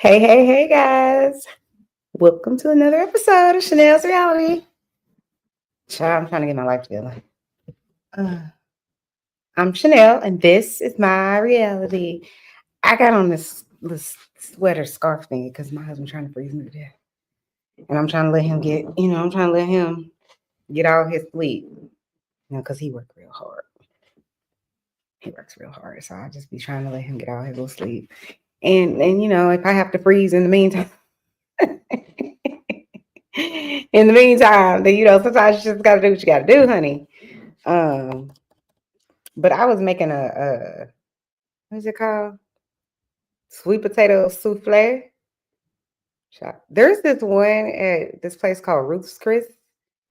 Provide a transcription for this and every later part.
Hey, guys. Welcome to another episode of Chanel's Reality. Child, I'm trying to get my life together. I'm Chanel, and this is my reality. I got on this sweater scarf thing because my husband's trying to freeze me to death. And I'm trying to let him get all his sleep. Because he works real hard. So I just be trying to let him get all his little sleep. And if I have to freeze in the meantime, then sometimes you just gotta do what you gotta do, honey. But I was making a what's it called? Sweet potato souffle. There's this one at this place called Ruth's Chris.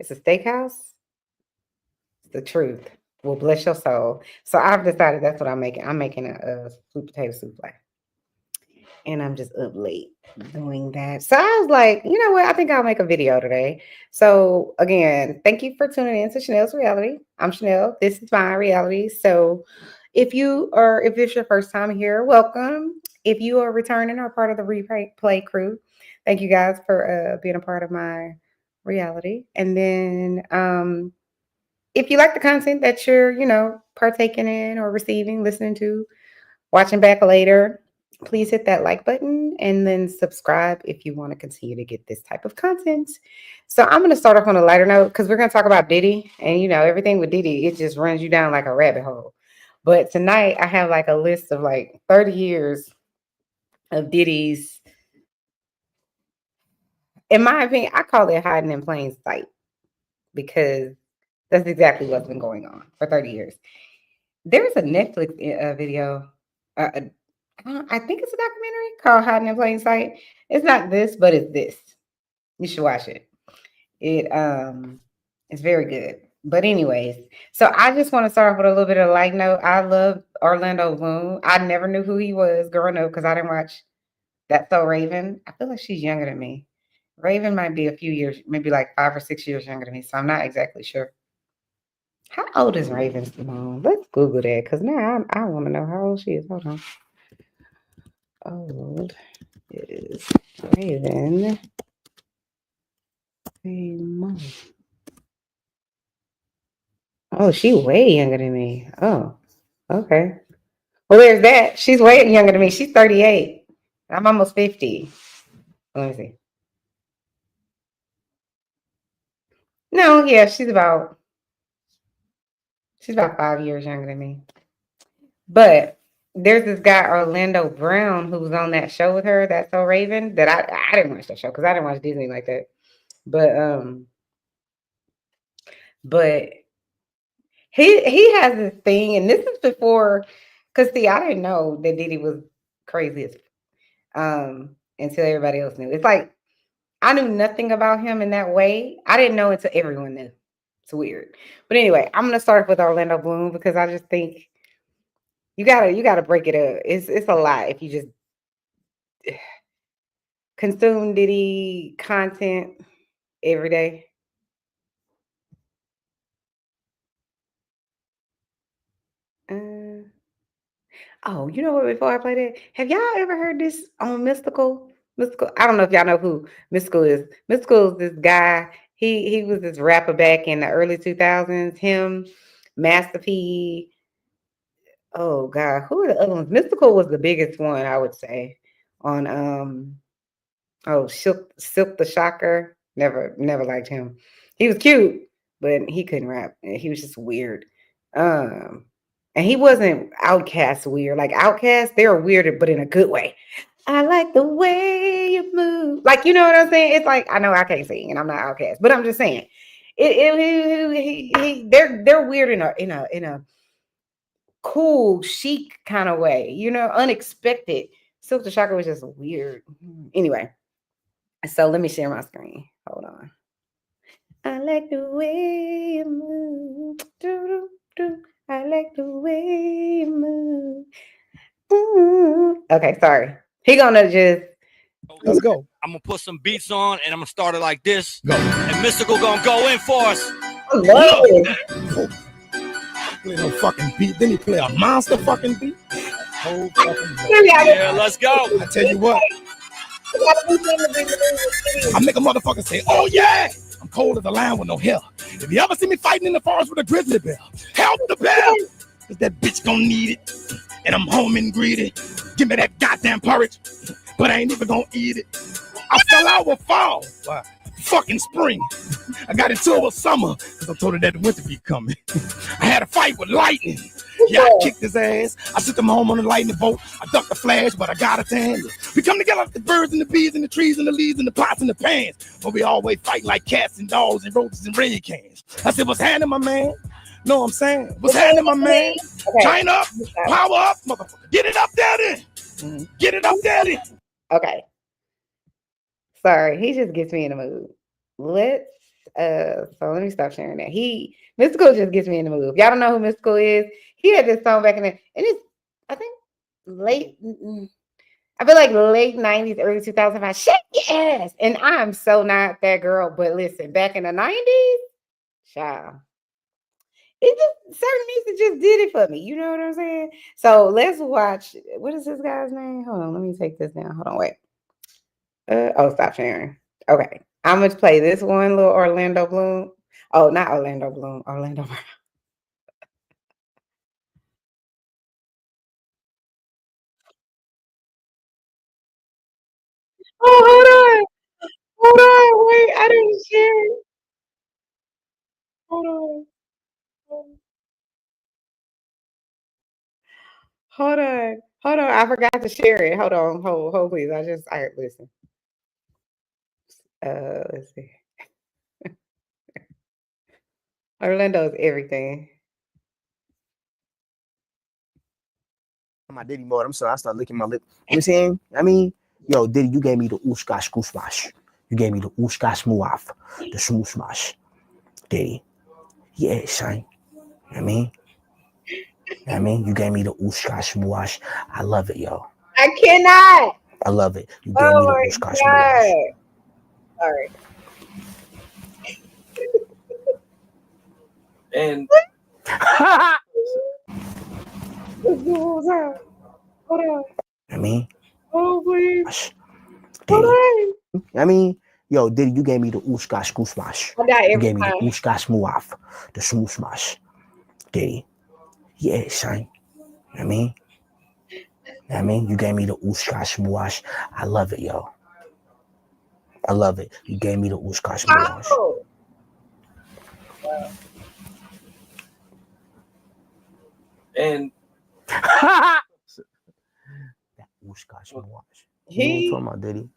It's a steakhouse. It's the truth. Well, bless your soul. So I've decided that's what I'm making. I'm making a sweet potato souffle. And I'm just up late doing that. So I was like, you know what? I think I'll make a video today. So again, thank you for tuning in to Chanel's Reality. I'm Chanel. This is my reality. So if it's your first time here, welcome. If you are returning or part of the replay crew, thank you guys for being a part of my reality. And then if you like the content that you're, partaking in or receiving, listening to, watching back later, please hit that like button and then subscribe if you want to continue to get this type of content. So I'm going to start off on a lighter note because we're going to talk about Diddy. And, everything with Diddy, it just runs you down like a rabbit hole. But tonight I have like a list of like 30 years of Diddy's. In my opinion, I call it hiding in plain sight because that's exactly what's been going on for 30 years. There's a Netflix video. I think it's a documentary called Hiding in Plain Sight. It's not this, but it's this. You should watch it. It's very good. But anyways, so I just want to start off with a little bit of a light note. I love Orlando Bloom. I never knew who he was growing up because I didn't watch That's So Raven. I feel like she's younger than me. Raven might be a few years, maybe like 5 or 6 years younger than me. So I'm not exactly sure. How old is Raven Simone? Let's Google that because now I want to know how old she is. Hold on. Old is Raven Simone. Oh, she way younger than me. Oh, okay. Well, there's that. She's way younger than me. She's 38. I'm almost 50. Let me see. No, yeah, she's about 5 years younger than me. But there's this guy, Orlando Brown, who was on that show with her, That's So Raven, that I didn't watch that show because I didn't watch Disney like that. But he has this thing, and this is before, because see, I didn't know that Diddy was crazy until everybody else knew. It's like I knew nothing about him in that way. I didn't know until everyone knew. It's weird. But anyway, I'm gonna start with Orlando Bloom because I just think you gotta break it up. It's a lot if you just consume Diddy content every day. Oh, you know what? Before I play that, have y'all ever heard this on Mystical? Mystical. I don't know if y'all know who Mystical is. Mystical is this guy. He was this rapper back in the early 2000s. Him, Master P. Oh God, who are the other ones? Mystical was the biggest one, I would say. On Silk the Shocker. Never liked him. He was cute, but he couldn't rap. He was just weird. And he wasn't Outcast weird. Like Outcast, they're weird, but in a good way. I like the way you move. Like, you know what I'm saying? It's like, I know I can't sing and I'm not Outcast, but I'm just saying, they're weird in a cool, chic kind of way, unexpected. Silk the Shocker was just weird. Anyway, so let me share my screen. Hold on. I like the way you move. I like the way you move. Okay, sorry. He gonna just let's go. I'm gonna put some beats on and I'm gonna start it like this. Go. And Mystical gonna go in for us. I love it. Play no fucking beat. Then he play a monster fucking beat. Yeah, let's go. I tell you what. I make a motherfucker say, oh yeah, I'm cold as a lion with no hair. If you ever see me fighting in the forest with a grizzly bear, help the bear, cause that bitch gonna need it. And I'm home and greedy. Give me that goddamn porridge, but I ain't even gonna eat it. I fell out with fall. Wow. Fucking spring. I got into it with summer because I told her that the winter be coming. I had a fight with lightning. Yeah, I kicked his ass. I took him home on the lightning bolt. I ducked the flash, but I got it to handle. We come together like the birds and the bees and the trees and the leaves and the pots and the pans. But we always fight like cats and dogs and roaches and red cans. I said, what's happening, my man? Know what I'm saying? What's happening, my man? Okay. China up, power up, motherfucker. Get it up there then. Get it up there then. Okay. Sorry, he just gets me in the mood. So let me stop sharing that. Mystical just gets me in the mood. If y'all don't know who Mystical is, he had this song back in the, and it's, I think, late 90s, early 2005. Shake your ass. And I'm so not that girl, but listen, back in the 90s, child, it just, certain music just did it for me. You know what I'm saying? So let's watch, what is this guy's name? Hold on, let me take this down. Hold on, wait. Stop sharing. Okay. I'm going to play this one, little Orlando Bloom. Oh, not Orlando Bloom. Orlando Brown. Oh, hold on. Wait, I didn't share it. Hold on. Hold on. I forgot to share it. Hold on. Hold, please. I listen. Let's see. Orlando is everything. My Diddy mode. I'm sorry, I started licking my lip. You know what I'm saying? I mean, yo, Diddy, you gave me the ooshka skoosmash. You gave me the ooshka smooth, the smooth smash. Diddy. Yeah, son. I mean, you gave me the ooshka smooth. I love it, yo. I cannot. I love it. You gave me the ooshka smooth. Sorry. And Hold on. I mean, Oh, please. Diddy. I mean, yo, Diddy, you gave me the ooshka skoosmash. You gave me the ooshka smooth, the smooth smash. Diddy. Yeah, son. I mean, you gave me the ooshka smooth. I love it, yo. I love it. You gave me the ooshka smooth. Oh. And that ooshka smooth. You talking about, Diddy?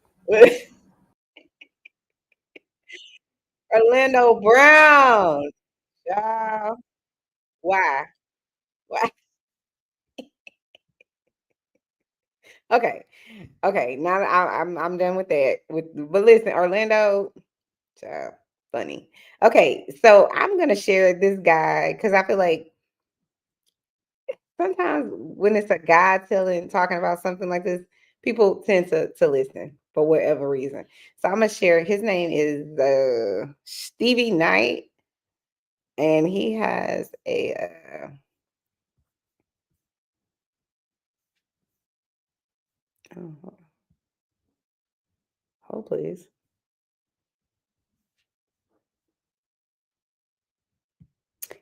Orlando Brown. Why? Okay. Now I'm done with that. But listen, Orlando, child, funny. Okay, so I'm gonna share this guy because I feel like sometimes when it's a guy talking about something like this, people tend to listen for whatever reason. So I'm gonna share. His name is Stevie Knight, and he has a hold please.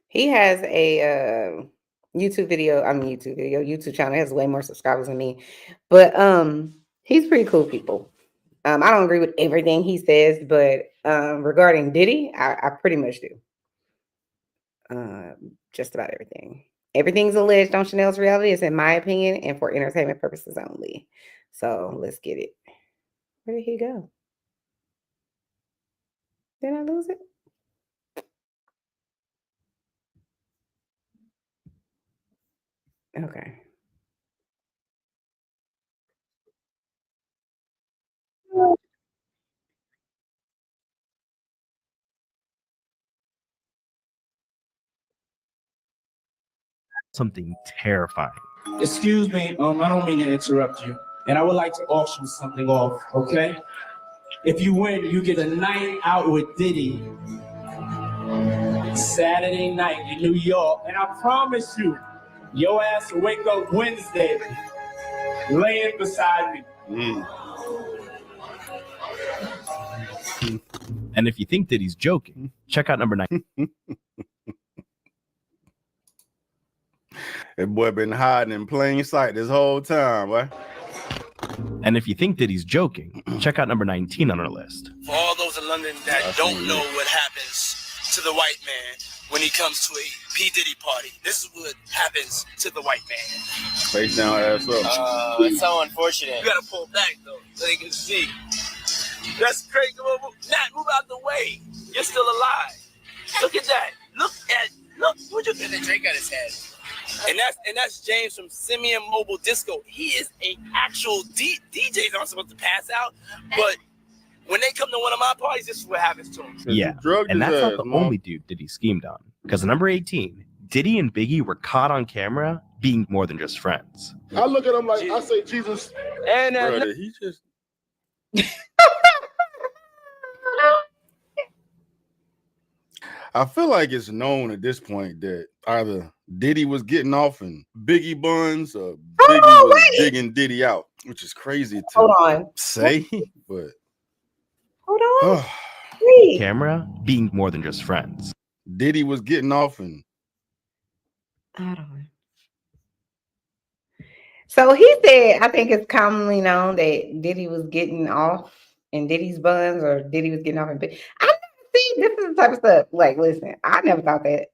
He has a YouTube channel. He has way more subscribers than me, but he's pretty cool people. I don't agree with everything he says, but regarding Diddy, I pretty much do. Just about everything. Everything's alleged on Chanel's reality. It's in my opinion and for entertainment purposes only. So let's get it. Where did he go? Did I lose it? Okay. Something terrifying. Excuse me, I don't mean to interrupt you. And I would like to auction something off, okay? If you win, you get a night out with Diddy. Saturday night in New York. And I promise you, your ass will wake up Wednesday laying beside me. And if you think that he's joking, check out number 9. That boy been hiding in plain sight this whole time, boy. And if you think that he's joking, check out number 19 on our list. For all those in London that don't know what happens to the white man when he comes to a P. Diddy party, this is what happens to the white man. Face down, ass up. It's so unfortunate. You gotta pull back though, so they can see. That's crazy. Nat, move out the way. You're still alive. Look at that. Look. What you got a drink on his head? And that's James from Simeon Mobile Disco. He is an actual DJ. I'm supposed to pass out, but when they come to one of my parties, this is what happens to them. Yeah, and that's not the only dude Diddy schemed on. Because number 18, Diddy and Biggie were caught on camera being more than just friends. I look at him like I say, Jesus, And Brother, he just. I feel like it's known at this point that either Diddy was getting off in Biggie buns or Biggie was digging Diddy out, which is crazy to say, but hold on. Camera being more than just friends. Diddy was getting off in. Hold on. So he said, I think it's commonly known that Diddy was getting off in Diddy's buns, or Diddy was getting off in Biggie. See, this is the type of stuff. Like, listen, I never thought that.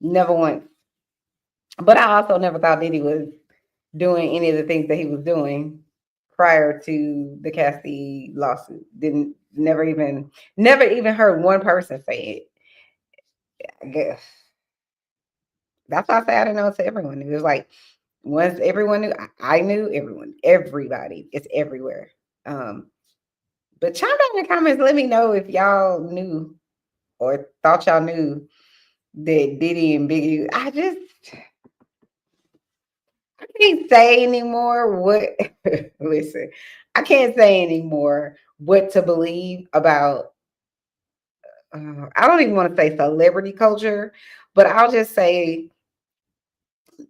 Never once. But I also never thought Diddy was doing any of the things that he was doing prior to the Cassidy lawsuit. Never even heard one person say it. I guess. That's why I say I didn't know it to everyone. It was like, once everyone knew, I knew everyone. Everybody. It's everywhere. But chime down in the comments, let me know if y'all knew or thought y'all knew that Diddy and Biggie. I can't say anymore what. Listen, I can't say anymore what to believe about. I don't even want to say celebrity culture, but I'll just say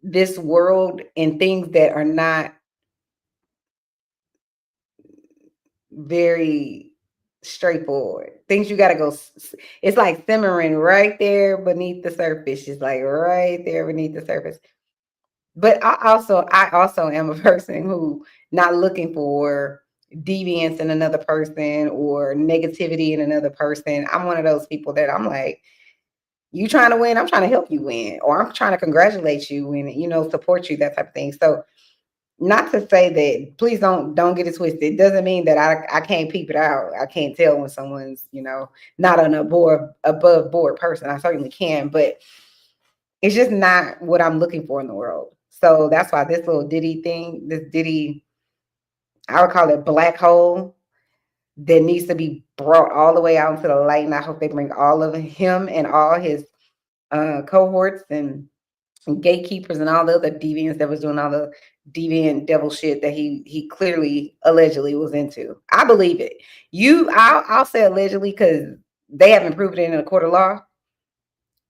this world and things that are not very straightforward. Things you got to go. It's like simmering right there beneath the surface. It's like right there beneath the surface. But I also am a person who not looking for deviance in another person or negativity in another person. I'm one of those people that I'm like, you trying to win, I'm trying to help you win, or I'm trying to congratulate you and, support you, that type of thing. So not to say that, please don't get it twisted. It doesn't mean that I can't peep it out. I can't tell when someone's, not an above board person. I certainly can, but it's just not what I'm looking for in the world. So that's why this little Diddy thing, I would call it black hole, that needs to be brought all the way out into the light. And I hope they bring all of him and all his cohorts and gatekeepers and all the other deviants that was doing all the deviant devil shit that he clearly allegedly was into. I believe it. I'll say allegedly because they haven't proven it in a court of law.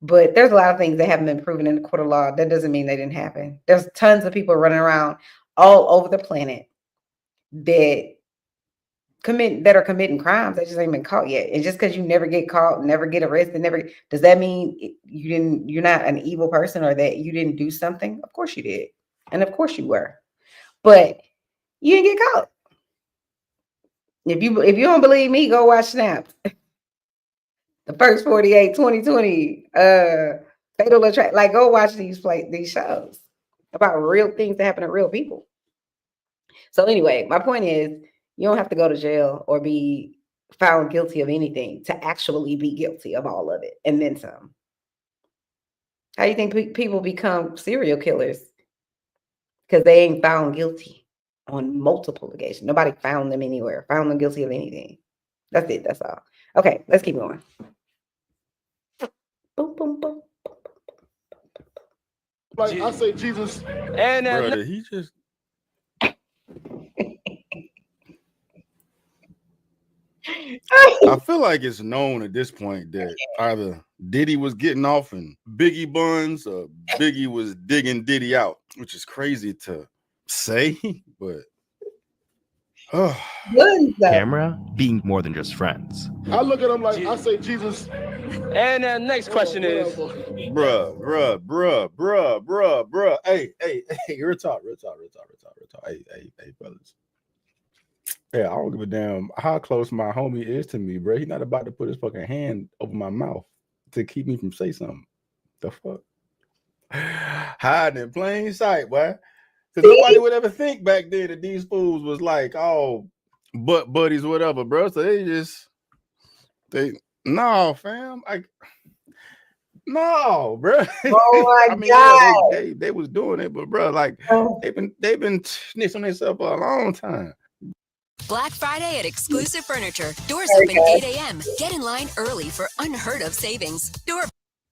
But there's a lot of things that haven't been proven in the court of law. That doesn't mean they didn't happen. There's tons of people running around all over the planet that are committing crimes that just ain't been caught yet. And just because you never get caught, never get arrested, does that mean you're not an evil person or that you didn't do something? Of course you did. And of course you were. But you didn't get caught. If you don't believe me, go watch Snaps. The first 48, 2020, Fatal Attraction. Like, go watch these shows about real things that happen to real people. So anyway, my point is, you don't have to go to jail or be found guilty of anything to actually be guilty of all of it, and then some. How do you think people become serial killers? Because they ain't found guilty on multiple occasions. Nobody found them anywhere, found them guilty of anything. That's it. That's all. Okay, let's keep going. Boom, boom, boom. Like I say, Jesus, and Brother, he just. I feel like it's known at this point that either Diddy was getting off in Biggie buns or Biggie was digging Diddy out, which is crazy to say, but Camera being more than just friends. I look at him like I say Jesus. And next question is, bruh. Hey, real talk. Hey, brothers. Yeah, I don't give a damn how close my homie is to me, bro. He's not about to put his fucking hand over my mouth to keep me from say something. The fuck? Hiding in plain sight, boy. Because nobody would ever think back then that these fools was like, oh, butt buddies, whatever, bro. So no, fam. No, bro. Oh my God. God. They was doing it, but bro, like they've been snitching themselves for a long time. Black Friday at Exclusive Furniture. Doors open 8 a.m. Get in line early for unheard of savings.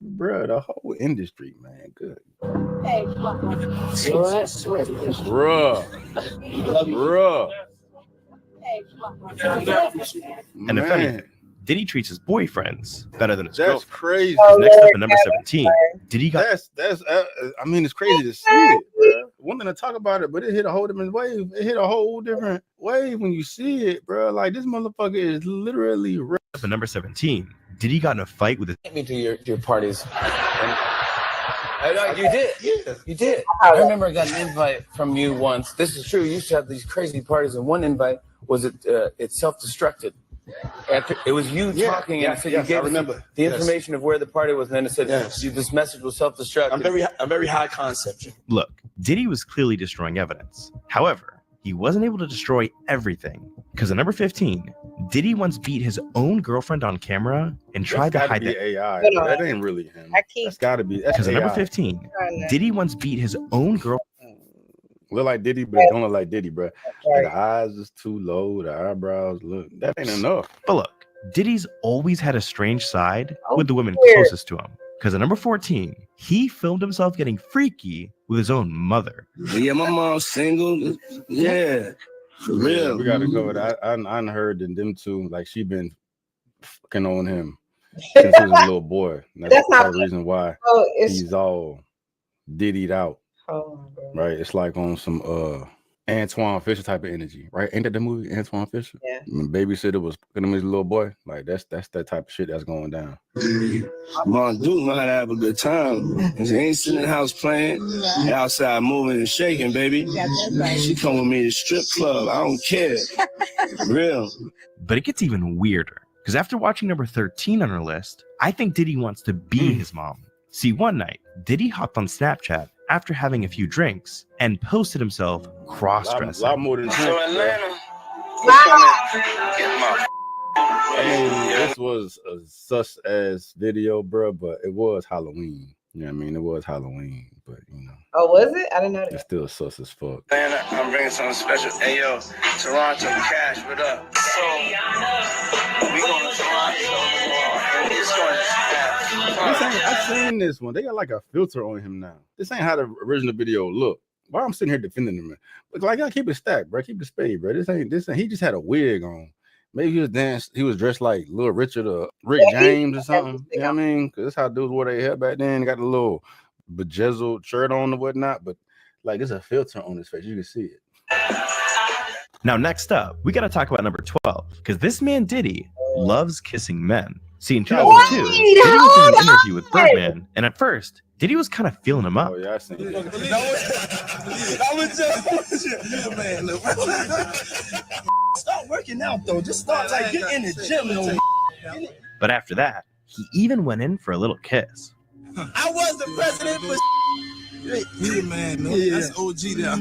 Bro, the whole industry, man. Good. Hey, Bruh. And if anything, Diddy treats his boyfriends better than his That's girlfriends. crazy. Next up at number 17, Diddy got. That's. I mean, it's crazy to see it, bro. One thing to talk about it, but it hit a whole different wave. It hit a whole different wave when you see it, bro. Like this motherfucker is literally. Up at number 17, Diddy got in a fight with his. take me to your parties. You did. Yeah, you did. I remember I got an invite from you once. This is true. You used to have these crazy parties, and one invite was it self-destructed. It was you talking, and it said you gave the information of where the party was, and then it said this message was self-destructed. I'm very high concept. Look, Diddy was clearly destroying evidence. However, he wasn't able to destroy everything. Because at number 15, Diddy once beat his own girlfriend on camera and tried to hide that. AI. That ain't really him. That's gotta be. Because at number 15, Diddy once beat his own girl. Look like Diddy, but it don't look like Diddy, bro. Like the eyes is too low. The eyebrows look. That ain't enough. But look, Diddy's always had a strange side with the women closest to him. Because at number 14, he filmed himself getting freaky with his own mother. Yeah, my mom's single. Yeah, for real. We gotta go with that. I heard that them two, like she been fucking on him since he was a little boy. That's not the reason why he's all Diddy'd out. Right, it's like on some Antoine Fisher type of energy, right? Ain't that the movie Antoine Fisher? Yeah. When babysitter was putting him as a little boy, like that's that type of shit that's going down. Mom do know how to have a good time. She ain't sitting in the house playing, outside moving and shaking, baby. She come with me to strip club. I don't care. Real. But it gets even weirder because after watching number 13 on our list, I think Diddy wants to be his mom. See, one night Diddy hopped on Snapchat after having a few drinks and posted himself cross-dressing. A lot more than drinks. So Atlanta. I mean, this was a sus-ass video, bro, but it was Halloween. You know what I mean? It was Halloween, but you know. Oh, was it? I didn't know that. It's still sus as fuck. Atlanta, I'm bringing something special. Hey, yo, Toronto, Cash, what up? So, we going to Toronto, and it's going to I've seen this one. They got like a filter on him now. This ain't how the original video looked. Why I'm sitting here defending him? Look, like I keep it stacked, bro. Keep it spade, bro. This ain't. He just had a wig on. Maybe he was dressed like Little Richard or Rick James or something. You know what I mean? Because that's how dudes wore their hair back then. They got a little bejezeled shirt on or whatnot. But like there's a filter on his face. You can see it. Now, next up, we got to talk about number 12 because this man Diddy loves kissing men. See, in 2002, Diddy was in an interview with Birdman, and at first, Diddy was kind of feeling him up. Oh, yeah, I seen it. Start working out, though. Just start, like, get in the gym. But after that, he even went in for a little kiss. I was the president, but... You the man, no? That's OG there.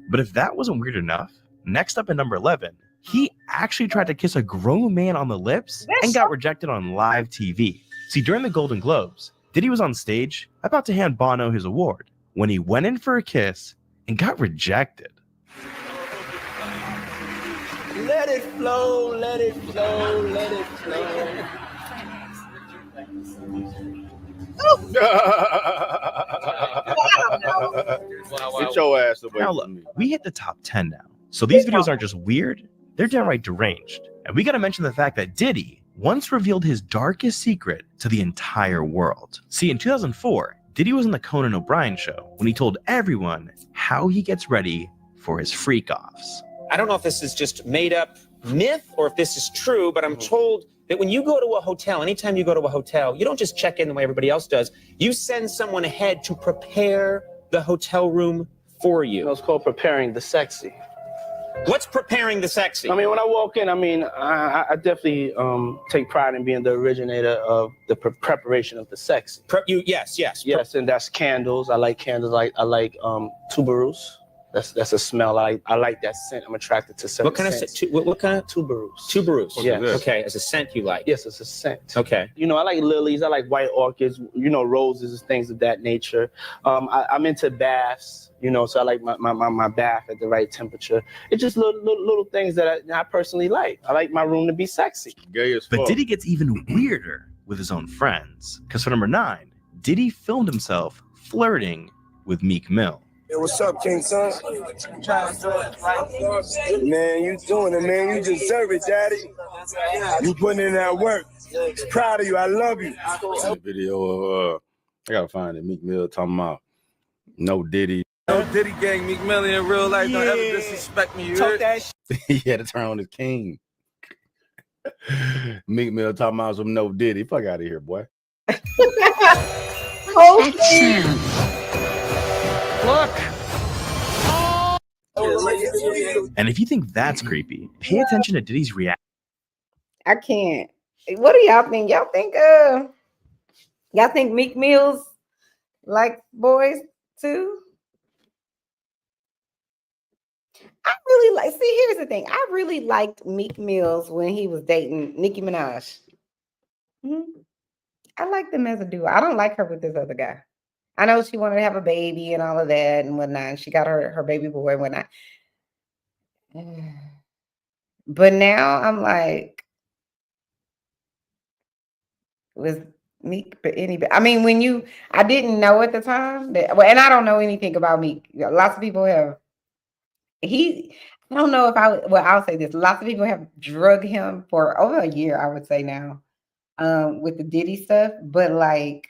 But if that wasn't weird enough, next up at number 11, he actually tried to kiss a grown man on the lips and got rejected on live TV. See, during the Golden Globes, Diddy was on stage about to hand Bono his award when he went in for a kiss and got rejected. Let it flow, let it flow, let it flow. Get your ass away now, look, we hit the top 10 now. So these videos aren't just weird, they're downright deranged. And we got to mention the fact that Diddy once revealed his darkest secret to the entire world. See, in 2004, Diddy was on the Conan O'Brien show when he told everyone how he gets ready for his freak-offs. I don't know if this is just made up myth or if this is true, but I'm told that when you go to a hotel, anytime you go to a hotel, you don't just check in the way everybody else does. You send someone ahead to prepare the hotel room for you. It's called preparing the sexy. What's preparing the sexy? I mean, when I walk in, I definitely take pride in being the originator of the preparation of the sexy. Yes, and that's candles. I like candles. I like tuberose. That's a smell. I like that scent. I'm attracted to scent. What kind of scent? What kind of tuberose? Tuberose. Yeah. Okay, as a scent you like. Yes, it's a scent. Okay. You know, I like lilies. I like white orchids. You know, roses and things of that nature. I'm into baths. You know, so I like my bath at the right temperature. It's just little things that I personally like. I like my room to be sexy. Gay as But fuck. Diddy gets even weirder with his own friends. Because for number 9, Diddy filmed himself flirting with Meek Mill. Hey, what's up, King Son? Man, you doing it, man. You deserve it, Daddy. You putting in that work. Proud of you. I love you. The video of I gotta find it. Meek Mill talking about no Diddy. No Diddy gang, Meek Mill in real life. Don't ever disrespect me. You Talk heard? that He had to turn on his king. Meek Mill talking about some no Diddy. Fuck out of here, boy. And if you think that's creepy, pay attention to Diddy's reaction. I can't. What do y'all think? Y'all think Meek Mill's like boys too? I really like. See, here's the thing. I really liked Meek Mills when he was dating Nicki Minaj. I like them as a duo. I don't like her with this other guy. I know she wanted to have a baby and all of that and whatnot. And she got her baby boy and whatnot. But now I'm like, was Meek, but anybody? I mean, I didn't know at the time that, well, and I don't know anything about Meek. Lots of people have. I don't know if I'll say this. Lots of people have drugged him for over a year, I would say now, with the Diddy stuff. But like,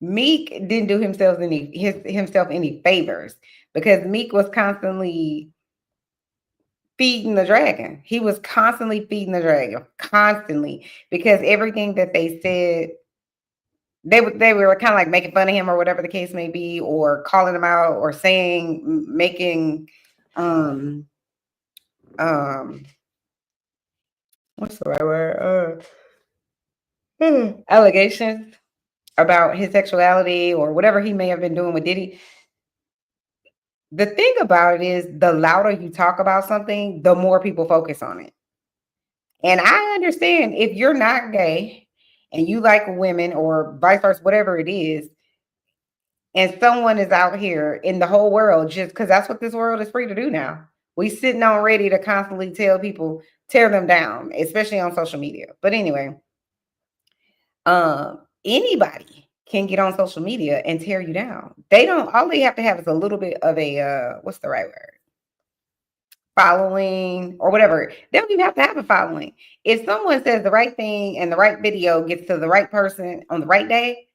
Meek didn't do himself any favors because Meek was constantly feeding the dragon. He was constantly feeding the dragon, constantly, because everything that they said, they were kind of like making fun of him or whatever the case may be, or calling him out or making what's the right word? Allegations about his sexuality or whatever he may have been doing with Diddy. The thing about it is, the louder you talk about something, the more people focus on it. And I understand if you're not gay and you like women or vice versa, whatever it is, and someone is out here in the whole world, just because that's what this world is free to do now. We sitting on ready to constantly tell people, tear them down, especially on social media. But anyway, anybody can get on social media and tear you down. All they have to have is a little bit of a, what's the right word? Following or whatever. They don't even have to have a following. If someone says the right thing and the right video gets to the right person on the right day,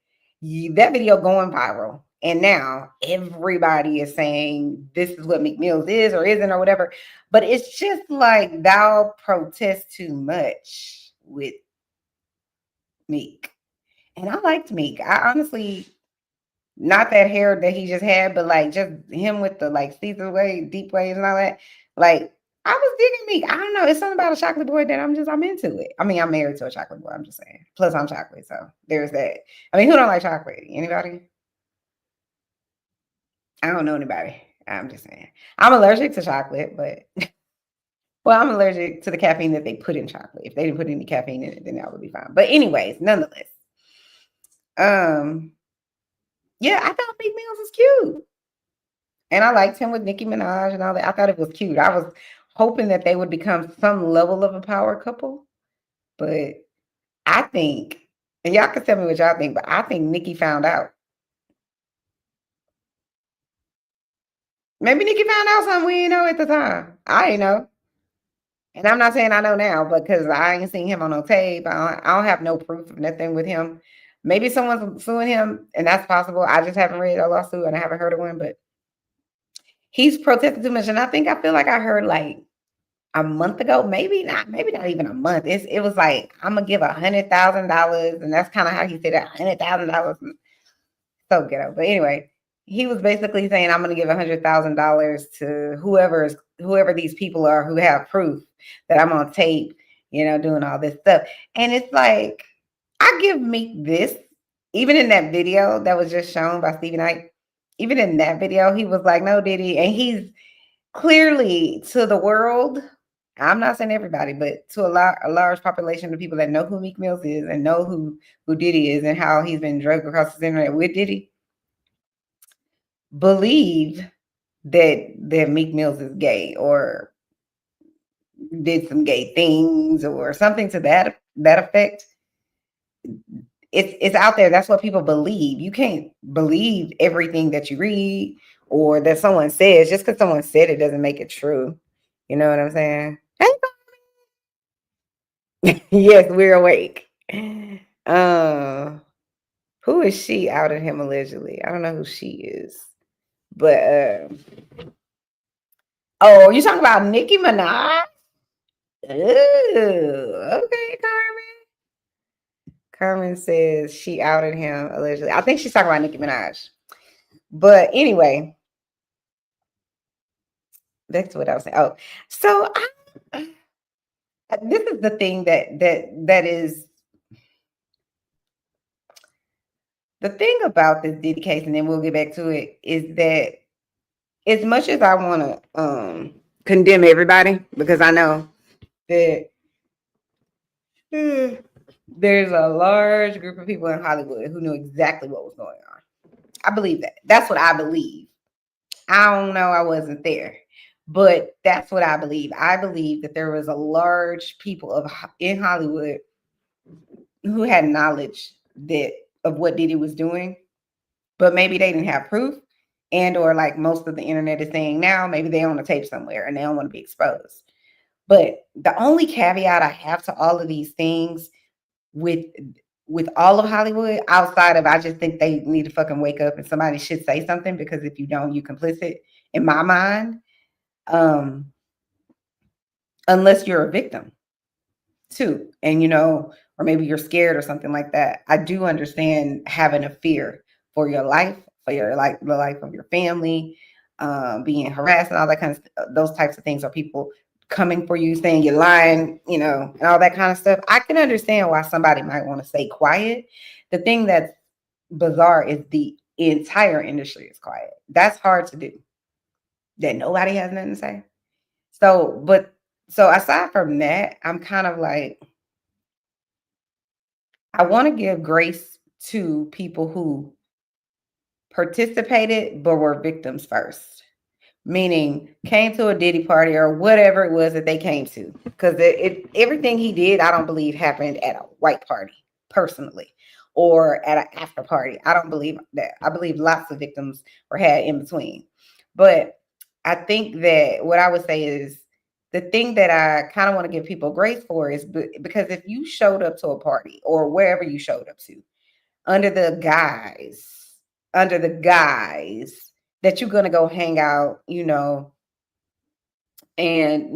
that video going viral. And now everybody is saying this is what Meek Mills is or isn't or whatever. But it's just like, thou protest too much with Meek. And I liked Meek. I honestly, not that hair that he just had, but like just him with the like Caesar wave, deep waves and all that. Like, I was digging Meek. I don't know. It's something about a chocolate boy that I'm into it. I mean, I'm married to a chocolate boy. I'm just saying. Plus, I'm chocolate, so there's that. I mean, who don't like chocolate? Anybody? I don't know anybody. I'm just saying. I'm allergic to chocolate, but well, I'm allergic to the caffeine that they put in chocolate. If they didn't put any caffeine in it, then that would be fine. But anyways, nonetheless, yeah, I thought Meek Mills was cute. And I liked him with Nicki Minaj and all that. I thought it was cute. I was hoping that they would become some level of a power couple. But I think, and y'all can tell me what y'all think, but I think Nicki found out. Maybe Nicki found out something we didn't know at the time. I didn't know. And I'm not saying I know now, because I ain't seen him on no tape. I don't have no proof of nothing with him. Maybe someone's suing him, and that's possible. I just haven't read a lawsuit and I haven't heard of one, but he's protesting too much. And I feel like I heard like a month ago, maybe not even a month. It was like, I'm gonna give $100,000, and that's kind of how he said it, $100,000. So ghetto. But anyway, he was basically saying, I'm gonna give $100,000 to whoever these people are who have proof that I'm on tape, doing all this stuff. And it's like, I give Meek this, even in that video that was just shown by Stevie Knight, even in that video, he was like, no, Diddy. And he's clearly, to the world, I'm not saying everybody, but to a large population of people that know who Meek Mills is and know who Diddy is and how he's been drugged across the internet with Diddy, believe that Meek Mills is gay or did some gay things or something to that effect. It's out there. That's what people believe. You can't believe everything that you read or that someone says. Just because someone said it doesn't make it true. You know what I'm saying? Yes, we're awake. Who is she outed him allegedly? I don't know who she is. But oh, you talking about Nicki Minaj? Ooh, okay, Carmen. Carmen says she outed him allegedly. I think she's talking about Nicki Minaj. But anyway, that's what I was saying. Oh, so this is the thing that is the thing about this Diddy case, and then we'll get back to it, is that as much as I want to condemn everybody, because I know that there's a large group of people in Hollywood who knew exactly what was going on. I believe that. That's what I believe. I don't know. I wasn't there. But that's what I believe. I believe that there was a large people in Hollywood who had knowledge of what Diddy was doing, but maybe they didn't have proof, and or like most of the internet is saying now, maybe they own a tape somewhere and they don't want to be exposed. But the only caveat I have to all of these things with all of Hollywood, outside of I just think they need to fucking wake up and somebody should say something, because if you don't, you complicit in my mind. Unless you're a victim too, and or maybe you're scared or something like that. I do understand having a fear for your life, for your the life of your family, being harassed and all that kind of those types of things, or people coming for you saying you're lying, and all that kind of stuff. I can understand why somebody might want to stay quiet. The thing that's bizarre is the entire industry is quiet. That's hard to do. That nobody has nothing to say. So aside from that, I'm kind of like, I want to give grace to people who participated but were victims first, meaning came to a Diddy party or whatever it was that they came to, because everything he did, I don't believe happened at a white party personally or at an after party. I don't believe that. I believe lots of victims were had in between. But I think that what I would say is, the thing that I kind of want to give people grace for is because if you showed up to a party or wherever you showed up to under the guise that you're going to go hang out, and,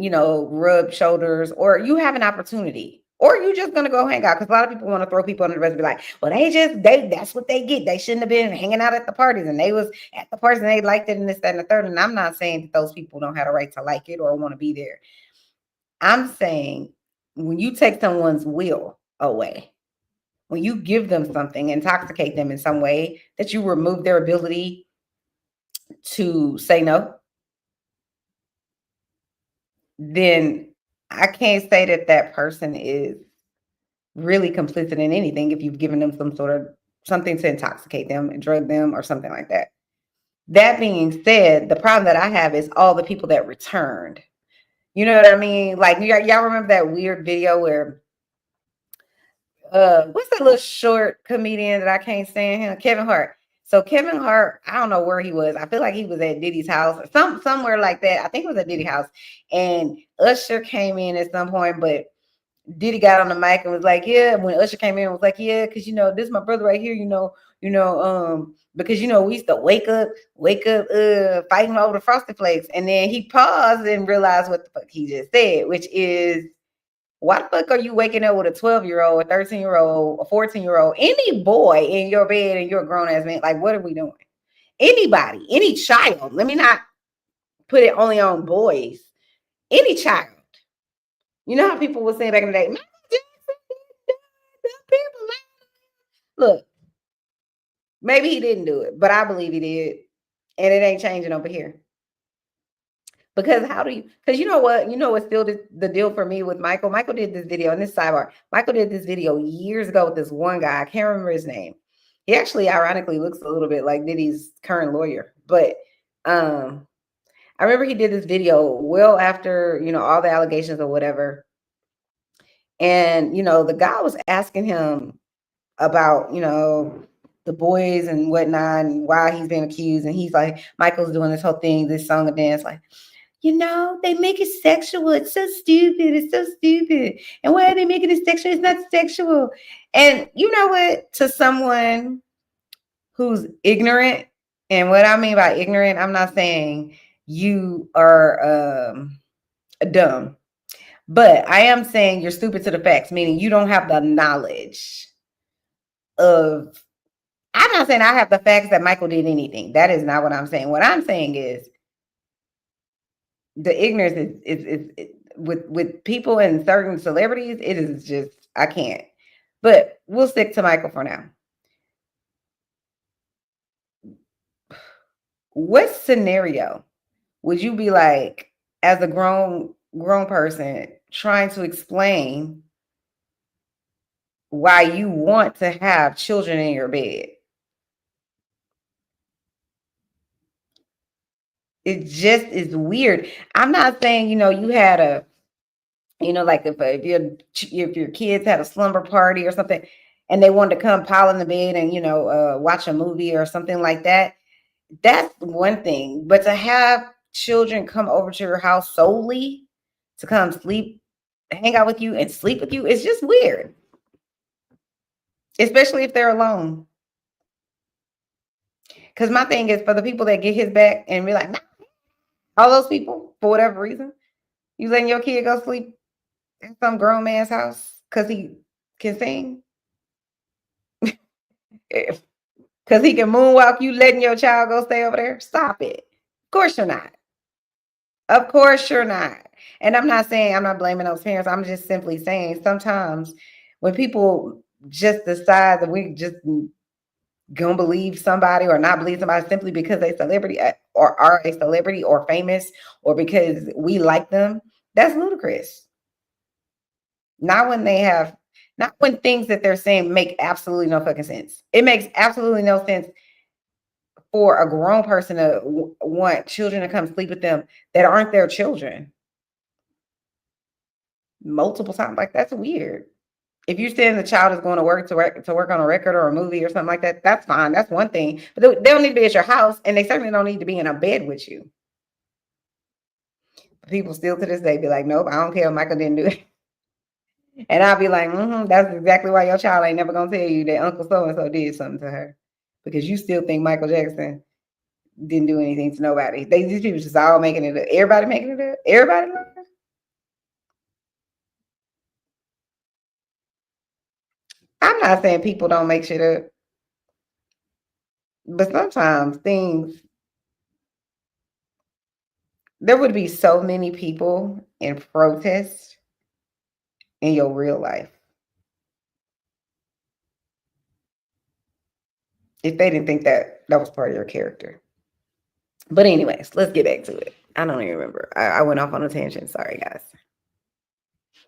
rub shoulders, or you have an opportunity, or you just going to go hang out. Because a lot of people want to throw people under the bus and be like, well, that's what they get. They shouldn't have been hanging out at the parties, and they was at the parties and they liked it and this, that, and the third. And I'm not saying that those people don't have a right to like it or want to be there. I'm saying when you take someone's will away, when you give them something, intoxicate them in some way, that you remove their ability to say no, then I can't say that person is really complicit in anything if you've given them some sort of something to intoxicate them and drug them or something like that. That being said, the problem that I have is all the people that returned. You know what I mean? Like, y'all remember that weird video where what's that little short comedian that I can't stand him? Kevin Hart. So Kevin Hart, I don't know where he was. I feel like he was at Diddy's house or somewhere like that. I think it was at Diddy's house. And Usher came in at some point, but Diddy got on the mic and was like, yeah, when Usher came in, was like, yeah, because this is my brother right here, because we used to wake up fighting over the Frosted Flakes. And then he paused and realized what the fuck he just said, which is, why the fuck are you waking up with a 12-year-old, a 13-year-old, a 14-year-old, any boy in your bed and you're a grown-ass man? Like, what are we doing? Anybody, any child, let me not put it only on boys, any child. You know how people were saying back in the day, look, maybe he didn't do it, but I believe he did. And it ain't changing over here. Because you know what's still the deal for me with Michael? Michael did this video, and this sidebar. Michael did this video years ago with this one guy. I can't remember his name. He actually ironically looks a little bit like Diddy's current lawyer. But I remember he did this video well after, all the allegations or whatever. And, the guy was asking him about, the boys and whatnot and why he's been accused. And he's like, Michael's doing this whole thing, this song and dance, like, they make it sexual. It's so stupid. It's so stupid. And why are they making it sexual? It's not sexual. And you know what? To someone who's ignorant, and what I mean by ignorant, I'm not saying you are dumb, but I am saying you're stupid to the facts, meaning you don't have the knowledge of. I'm not saying I have the facts that Michael did anything. That is not what I'm saying. What I'm saying is the ignorance is with people and certain celebrities. It is just, I can't. But we'll stick to Michael for now. What scenario would you be like as a grown person trying to explain why you want to have children in your bed? It just is weird. I'm not saying, you had a, like if your kids had a slumber party or something and they wanted to come pile in the bed and, watch a movie or something like that. That's one thing. But to have children come over to your house solely to come sleep, hang out with you and sleep with you, it's just weird. Especially if they're alone. Because my thing is, for the people that get his back and be like, nah, all those people, for whatever reason, you letting your kid go sleep in some grown man's house because he can sing? Because he can moonwalk, you letting your child go stay over there? Stop it. Of course you're not. Of course you're not. And I'm not saying, I'm not blaming those parents. I'm just simply saying sometimes when people just decide that we just gonna believe somebody or not believe somebody simply because they're celebrity or are a celebrity or famous or because we like them, that's ludicrous. Not when things that they're saying make absolutely no fucking sense. It makes absolutely no sense for a grown person to want children to come sleep with them that aren't their children multiple times. Like, that's weird. If you're saying the child is going to work on a record or a movie or something like that, that's fine. That's one thing. But they don't need to be at your house, and they certainly don't need to be in a bed with you. People still to this day be like, nope, I don't care if Michael didn't do it. And I'll be like, that's exactly why your child ain't never going to tell you that Uncle so-and-so did something to her. Because you still think Michael Jackson didn't do anything to nobody. These people just all making it up. Everybody making it up. Everybody lying. I'm not saying people don't make shit up. But sometimes there would be so many people in protest in your real life if they didn't think that was part of your character. But anyways, let's get back to it. I don't even remember. I went off on a tangent. Sorry, guys.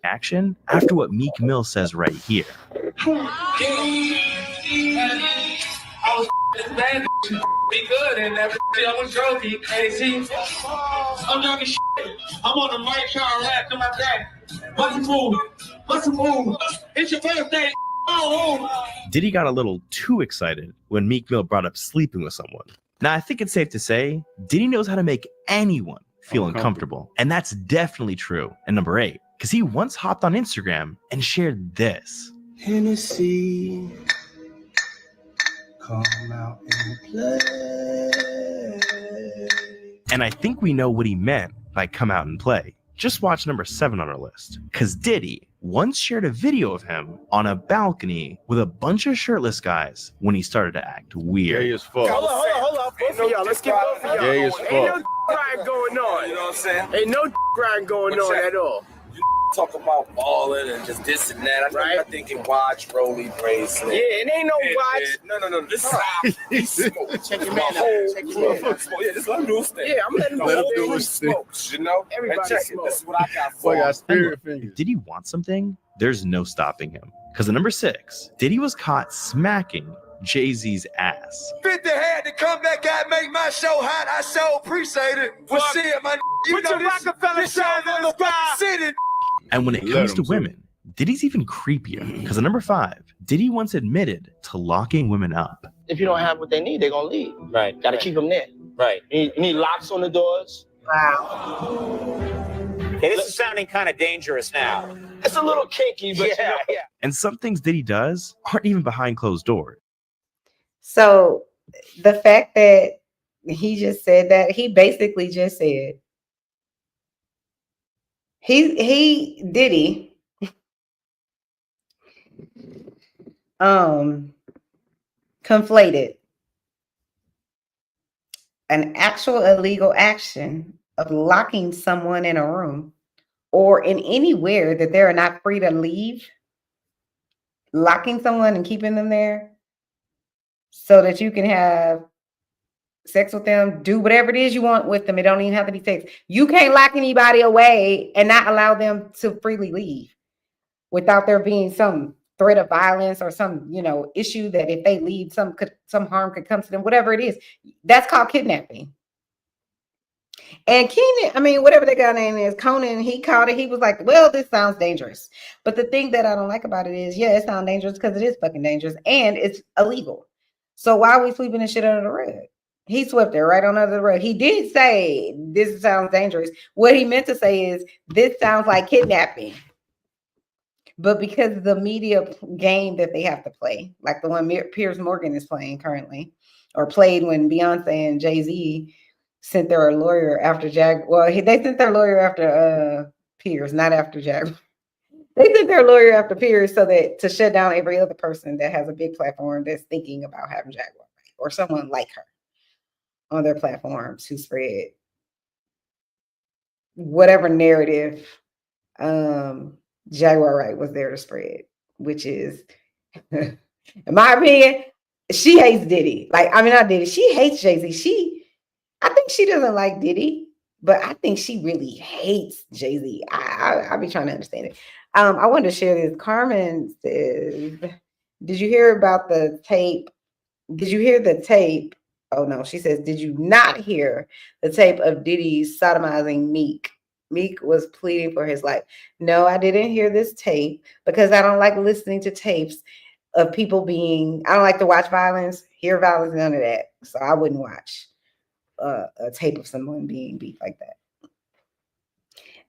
Action after what Meek Mill says right here. I was bad, be good, and that I was trophy. I'm young as shit. I'm on the mic trying to rap to my dad. What's the move? It's your first day. Diddy got a little too excited when Meek Mill brought up sleeping with someone. Now, I think it's safe to say Diddy knows how to make anyone feel uncomfortable, and that's definitely true. And number 8, because he once hopped on Instagram and shared this. Hennessy, come out and play. And I think we know what he meant by come out and play. Just watch number 7 on our list. Because Diddy once shared a video of him on a balcony with a bunch of shirtless guys when he started to act weird. Gay as fuck. Hold on. Both of y'all. Let's get both of y'all. Gay as Ain't no fuck. grind going on. You know what I'm saying? Ain't no grind going on at all. Talk about balling and just this and that. I know you're thinking watch, rolly, bracelet. Yeah, it ain't no watch. No. This is how he smokes. Check your man out. Check your man out. Yeah, this is what I'm doing. Yeah, I'm letting Let him the do whole his thing. Smokes, you know? Everybody check smokes. it. This is what I got for Boy, him. got spirit If fingers. Diddy wants something, there's no stopping him. Because at number 6, Diddy was caught smacking Jay-Z's ass. 50 had to come back out, make my show hot. I so appreciate it. For seeing my you Put know your this, Rockefeller this your sign in the sky. motherfucking city. And when it Let comes him to too. women, Diddy's even creepier. Because at number 5, Diddy once admitted to locking women up. If you don't have what they need, they're gonna leave. Right. Gotta keep them there. Right. You need locks on the doors. Wow. Okay, this is sounding kind of dangerous now. It's a little kinky, but you know. And some things Diddy does aren't even behind closed doors. So the fact that he just said that, he basically just said Diddy conflated an actual illegal action of locking someone in a room or in anywhere that they're not free to leave, locking someone and keeping them there so that you can have sex with them, do whatever it is you want with them. It don't even have to be sex. You can't lock anybody away and not allow them to freely leave without there being some threat of violence or some, issue that if they leave, some harm could come to them, whatever it is. That's called kidnapping. And Keenan, whatever that guy name is, Conan, he called it. He was like, well, this sounds dangerous. But the thing that I don't like about it is, yeah, it sounds dangerous because it is fucking dangerous and it's illegal. So why are we sweeping this shit under the rug? He swept it right on under the rug. He did say, this sounds dangerous. What he meant to say is, this sounds like kidnapping. But because the media game that they have to play, like the one Piers Morgan is playing currently, or played when Beyonce and Jay-Z sent their lawyer after they sent their lawyer after Piers, not after Jag. They sent their lawyer after Piers so that to shut down every other person that has a big platform that's thinking about having Jaguar or someone like her on their platforms who spread whatever narrative Jaguar Wright was there to spread, which is, in my opinion, she hates Diddy. Not Diddy. She hates Jay-Z. I think she doesn't like Diddy, but I think she really hates Jay-Z. I'll be trying to understand it. I wanted to share this. Carmen says, did you hear about the tape? Did you hear the tape? Oh, no. She says, did you not hear the tape of Diddy sodomizing Meek? Meek was pleading for his life. No, I didn't hear this tape because I don't like listening to tapes of people I don't like to watch violence, hear violence, none of that. So I wouldn't watch a tape of someone being beat like that.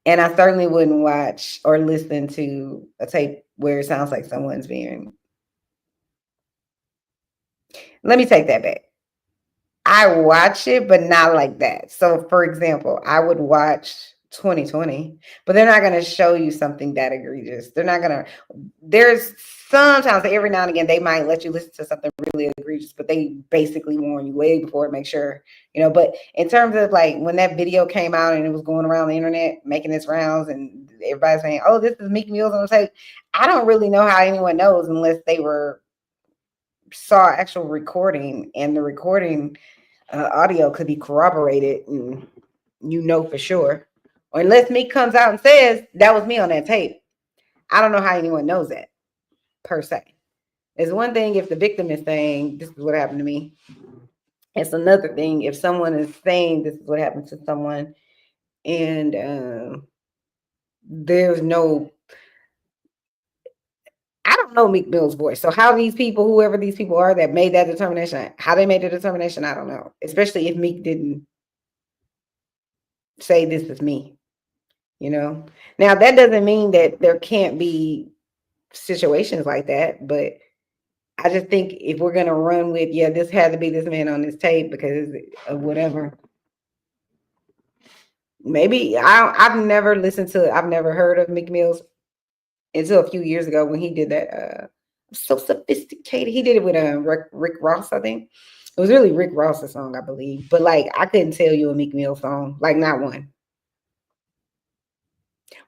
And I certainly wouldn't watch or listen to a tape where it sounds like someone's being. Let me take that back. I watch it, but not like that. So, for example, I would watch 2020, but they're not going to show you something that egregious. They're not going to. There's sometimes, every now and again, they might let you listen to something really egregious, but they basically warn you way before it, make sure, But in terms of when that video came out and it was going around the internet, making its rounds, and everybody's saying, "Oh, this is Meek Mill's on the tape," I don't really know how anyone knows unless they saw actual recording, and the recording audio could be corroborated, and for sure. Or unless Meek comes out and says that was me on that tape, I don't know how anyone knows that per se. It's one thing if the victim is saying this is what happened to me. It's another thing if someone is saying this is what happened to someone, and there's no. I don't know Meek Mill's voice. So how these people, whoever these people are that made that determination, how they made the determination, I don't know. Especially if Meek didn't say this is me. you know. Now that doesn't mean that there can't be situations like that, but I just think if we're gonna run with, yeah, this had to be this man on this tape because of whatever. Maybe I've never listened to, I've never heard of Meek Mill's until a few years ago when he did that. So sophisticated. He did it with Rick Ross, I think. It was really Rick Ross's song, I believe. But like, I couldn't tell you a Meek Mill song, like not one.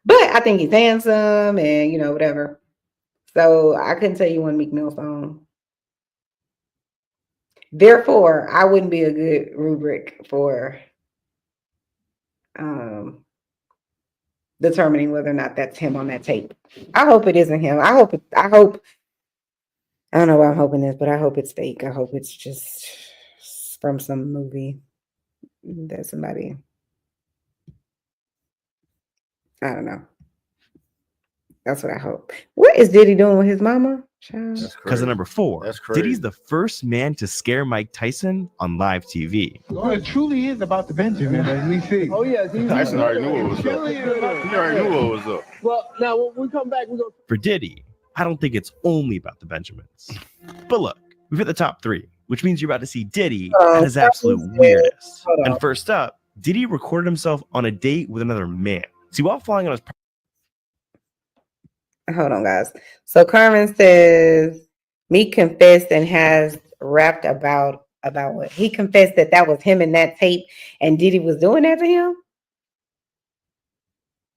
But I think he's handsome and whatever. So I couldn't tell you one Meek Mill song. Therefore, I wouldn't be a good rubric for determining whether or not that's him on that tape. I hope it isn't him. I hope I don't know why I'm hoping this, but I hope it's fake. I hope it's just from some movie that somebody, I don't know. That's what I hope. What is Diddy doing with his mama? Cousin number 4. Diddy's the first man to scare Mike Tyson on live TV. Well, it truly is about the Benjamin, as we see. Oh, yeah. Tyson already knew what was up. He already knew what was up. Well, now when we come back, we're going to... For Diddy, I don't think it's only about the Benjamins. But look, we've hit the top 3, which means you're about to see Diddy at his absolute weirdest. And first up, Diddy recorded himself on a date with another man. See, while flying on his... Hold on, guys. So Carmen says, Meek confessed and has rapped about what? He confessed that was him in that tape and Diddy was doing that to him?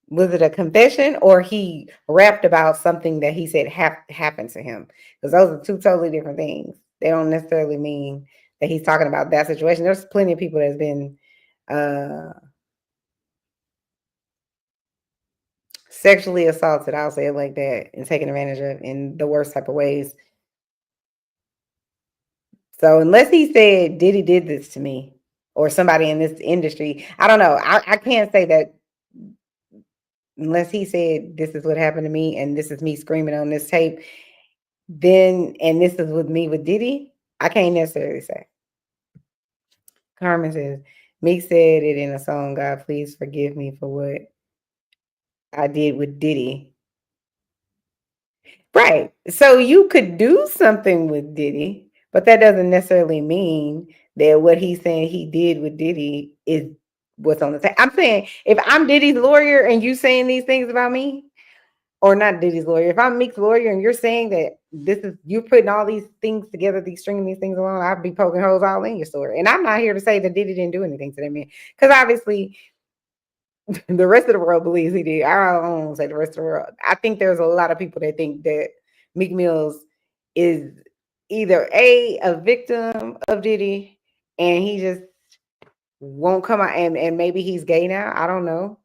Was it a confession or he rapped about something that he said happened to him? Because those are two totally different things. They don't necessarily mean that he's talking about that situation. There's plenty of people that's been sexually assaulted, I'll say it like that, and taken advantage of in the worst type of ways. So unless he said Diddy did this to me or somebody in this industry, I don't know. I can't say that unless he said this is what happened to me and this is me screaming on this tape, then, and this is with me with Diddy, I can't necessarily say. Carmen says, Meek said it in a song, God, please forgive me for what I did with Diddy. Right. So you could do something with Diddy, but that doesn't necessarily mean that what he's saying he did with Diddy is what's on the tape. I'm saying if I'm Diddy's lawyer and you saying these things about me, or not Diddy's lawyer, if I'm Meek's lawyer and you're saying that this is, you're putting all these things together, these stringing these things along, I'd be poking holes all in your story. And I'm not here to say that Diddy didn't do anything to that man, because obviously the rest of the world believes he did. I don't want to say the rest of the world. I think there's a lot of people that think that Meek Mills is either a victim of Diddy and he just won't come out, and maybe he's gay now. I don't know.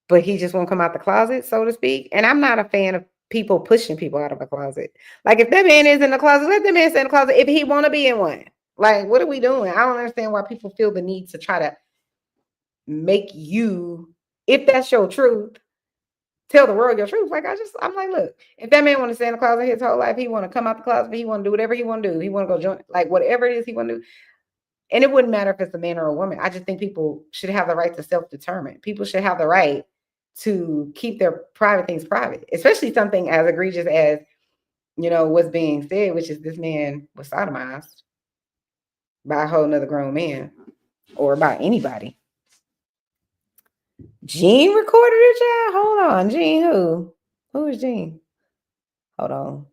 But he just won't come out the closet, so to speak. And I'm not a fan of people pushing people out of a closet. Like, if that man is in the closet, let that man stay in the closet if he want to be in one. Like, what are we doing? I don't understand why people feel the need to try to make you, if that's your truth, tell the world your truth. Like, I'm like, look, if that man want to stay in the closet his whole life, he want to come out the closet, he want to do whatever he want to do. He want to go join, like, whatever it is he want to do. And it wouldn't matter if it's a man or a woman. I just think people should have the right to self-determine. People should have the right to keep their private things private, especially something as egregious as, what's being said, which is this man was sodomized by a whole nother grown man or by anybody. Gene recorded it, child? Hold on. Gene who? Who is Gene? Hold on.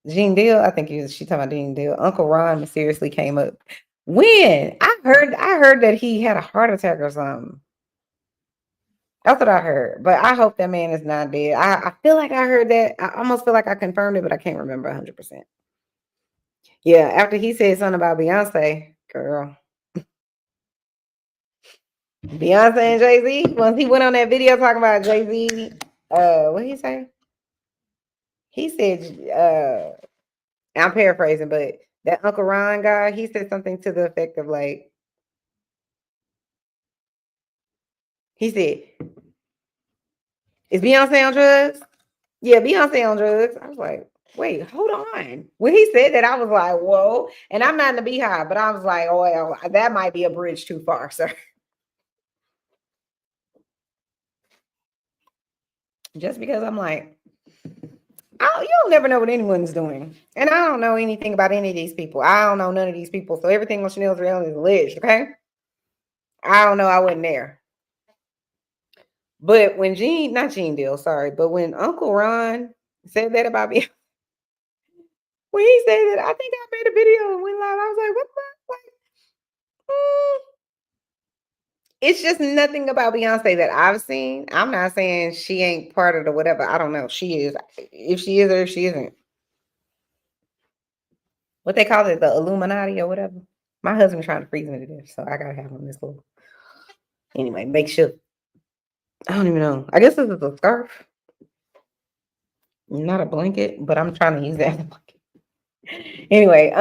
Gene Deal? I think she talking about Gene Deal. Uncle Ron mysteriously came up. When? I heard that he had a heart attack or something. That's what I heard. But I hope that man is not dead. I feel like I heard that. I almost feel like I confirmed it, but I can't remember 100%. Yeah, after he said something about Beyonce, girl. Beyonce and Jay-Z, once he went on that video talking about Jay-Z, what did he say? He said, I'm paraphrasing, but that Uncle Ron guy, he said something to the effect of like, he said, is Beyonce on drugs? Yeah, Beyonce on drugs. I was like, wait, hold on. When he said that, I was like, whoa. And I'm not in the Beehive, but I was like, oh, well, that might be a bridge too far, sir. Just because I'm like, you'll never know what anyone's doing. And I don't know anything about any of these people. I don't know none of these people. So everything on Chanel's reality is alleged, okay? I don't know. I wasn't there. But when not Gene Deal, sorry, but when Uncle Ron said that about me, when he said that, I think I made a video and went live. I was like, what the fuck? It's just nothing about Beyonce that I've seen. I'm not saying she ain't part of the whatever. I don't know. She is. If she is or if she isn't. What they call it, the Illuminati or whatever. My husband's trying to freeze me to death, so I gotta have him this little. Anyway, make sure. I don't even know. I guess this is a scarf. Not a blanket, but I'm trying to use that as a blanket. Anyway,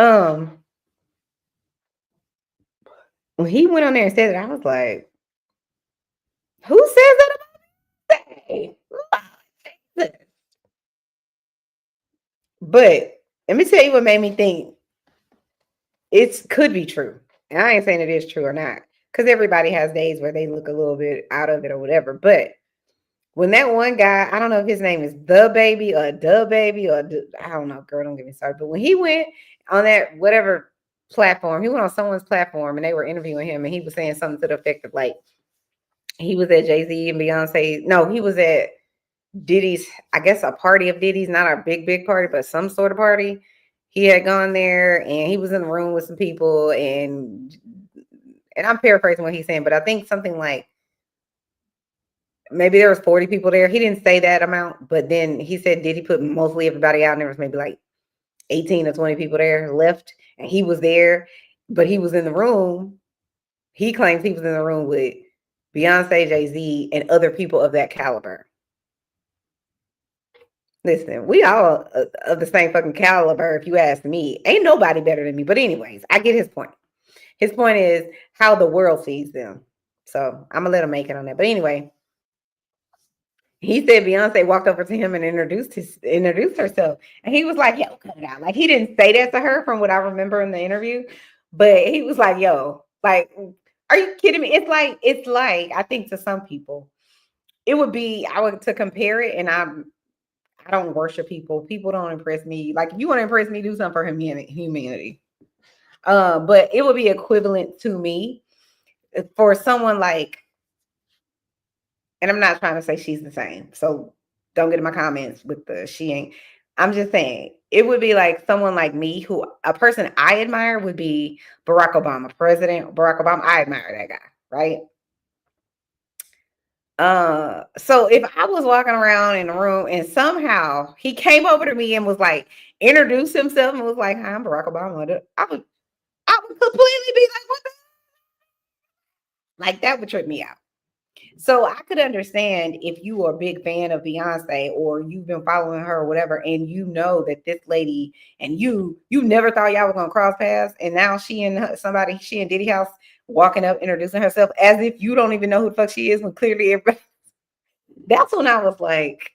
when he went on there and said it, I was like, who says that about me? But let me tell you what made me think it could be true. And I ain't saying it is true or not, because everybody has days where they look a little bit out of it or whatever. But when that one guy, I don't know if his name is The Baby or I don't know, girl, don't get me started. But when he went on that whatever platform, he went on someone's platform and they were interviewing him and he was saying something to the effect of like, he was at Jay-Z and Beyonce. No, he was at Diddy's, I guess a party of Diddy's, not a big party, but some sort of party. He had gone there and he was in the room with some people and I'm paraphrasing what he's saying, but I think something like maybe there was 40 people there. He didn't say that amount, but then he said Diddy put mostly everybody out and there was maybe like 18 or 20 people there left and he was there, but he was in the room. He claims he was in the room with Beyonce, Jay-Z, and other people of that caliber. Listen, we all of the same fucking caliber, if you ask me. Ain't nobody better than me. But anyways, I get his point. His point is how the world sees them. So I'm going to let him make it on that. But anyway, he said Beyonce walked over to him and introduced herself. And he was like, yo, cut it out. Like, he didn't say that to her from what I remember in the interview. But he was like, yo, like, are you kidding me? It's like, I think to some people, it would be, to compare it, and I don't worship people. People don't impress me. Like, if you want to impress me, do something for humanity. But it would be equivalent to me for someone like, and I'm not trying to say she's the same. So don't get in my comments with the she ain't. I'm just saying it would be like someone like me, who a person I admire would be Barack Obama, President Barack Obama. I admire that guy, right? So if I was walking around in the room and somehow he came over to me and was like, introduced himself and was like, hi, I'm Barack Obama, I would completely be like, what the? Like, that would trip me out. So I could understand if you are a big fan of Beyonce or you've been following her or whatever, and you know that this lady and you never thought y'all were gonna cross paths, and now she and Diddy House walking up introducing herself as if you don't even know who the fuck she is, when clearly everybody. That's when I was like,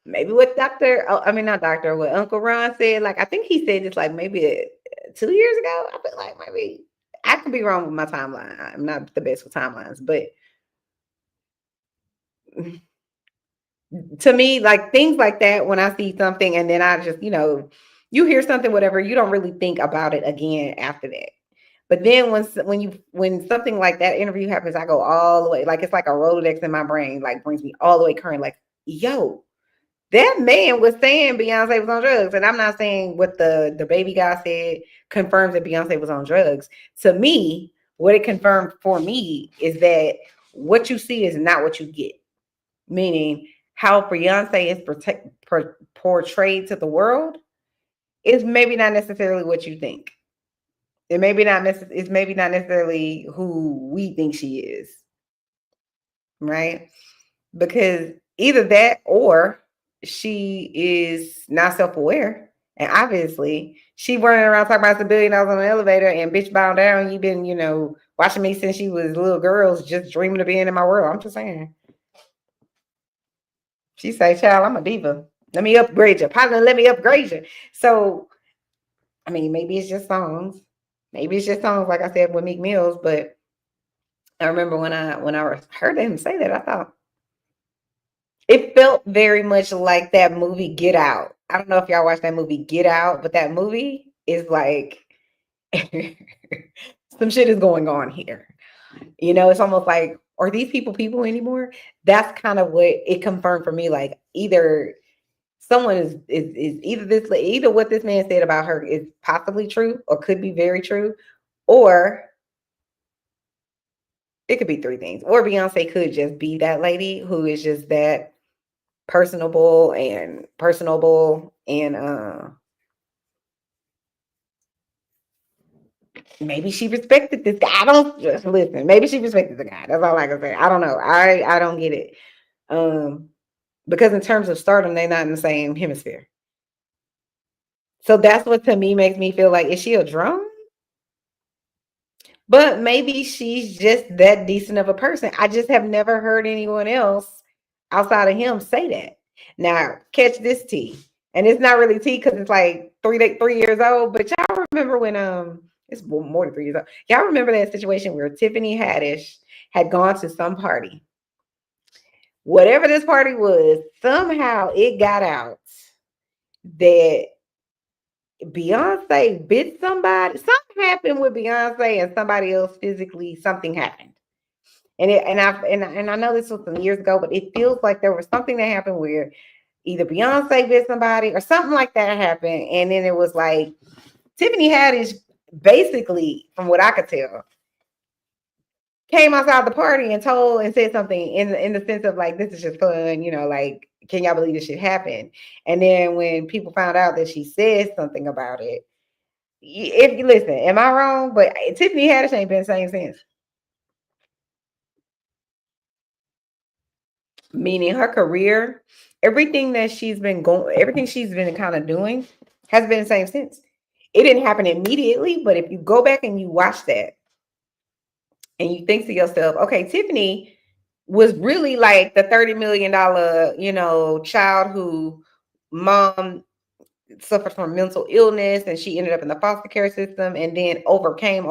maybe what what Uncle Ron said, like, I think he said this like maybe 2 years ago. I feel like maybe I could be wrong with my timeline. I'm not the best with timelines, but to me, like, things like that, when I see something and then I just, you hear something, whatever, you don't really think about it again after that. But then when something like that interview happens, I go all the way, like, it's like a Rolodex in my brain, like, brings me all the way current, like, yo, that man was saying Beyonce was on drugs. And I'm not saying what the baby guy said confirms that Beyonce was on drugs. To me, what it confirmed for me is that what you see is not what you get. Meaning, how Beyonce is portrayed to the world is maybe not necessarily what you think. It's maybe not necessarily who we think she is. Right? Because either that or she is not self-aware. And obviously, she running around talking about $1 billion on the elevator and bitch bow down. You've been, watching me since she was little girls, just dreaming of being in my world. I'm just saying. She say, child, I'm a diva. Let me upgrade you. Partner, let me upgrade you. So, I mean, maybe it's just songs. Maybe it's just songs, like I said, with Meek Mills, but I remember when I heard him say that, I thought it felt very much like that movie Get Out. I don't know if y'all watched that movie Get Out, but that movie is like some shit is going on here. You know, it's almost like, are these people anymore? That's kind of what it confirmed for me. Like either someone is either what this man said about her is possibly true or could be very true, or it could be three things. Or Beyonce could just be that lady who is just that personable and maybe she respected this guy. I don't just listen. Maybe she respected the guy. That's all I can say. I don't know. I don't get it. Because in terms of stardom, they're not in the same hemisphere. So that's what to me makes me feel like, is she a drone? But maybe she's just that decent of a person. I just have never heard anyone else outside of him say that. Now, catch this tea. And it's not really tea because it's like 3 years old. But y'all remember when it's more than 3 years old. Y'all remember that situation where Tiffany Haddish had gone to some party. Whatever this party was, somehow it got out that Beyonce bit somebody. Something happened with Beyonce and somebody else physically. Something happened, and I know this was some years ago, but it feels like there was something that happened where either Beyonce bit somebody or something like that happened, and then it was like Tiffany Haddish, basically, from what I could tell, came outside the party and said something in the sense of like, this is just fun, you know, like, can y'all believe this shit happened? And then when people found out that she said something about it, if you listen, am I wrong? But Tiffany Haddish ain't been the same since. Meaning her career, everything she's been kind of doing has been the same since. It didn't happen immediately, but if you go back and you watch that and you think to yourself, okay, Tiffany was really like the $30 million, you know, child who mom suffered from mental illness and she ended up in the foster care system and then overcame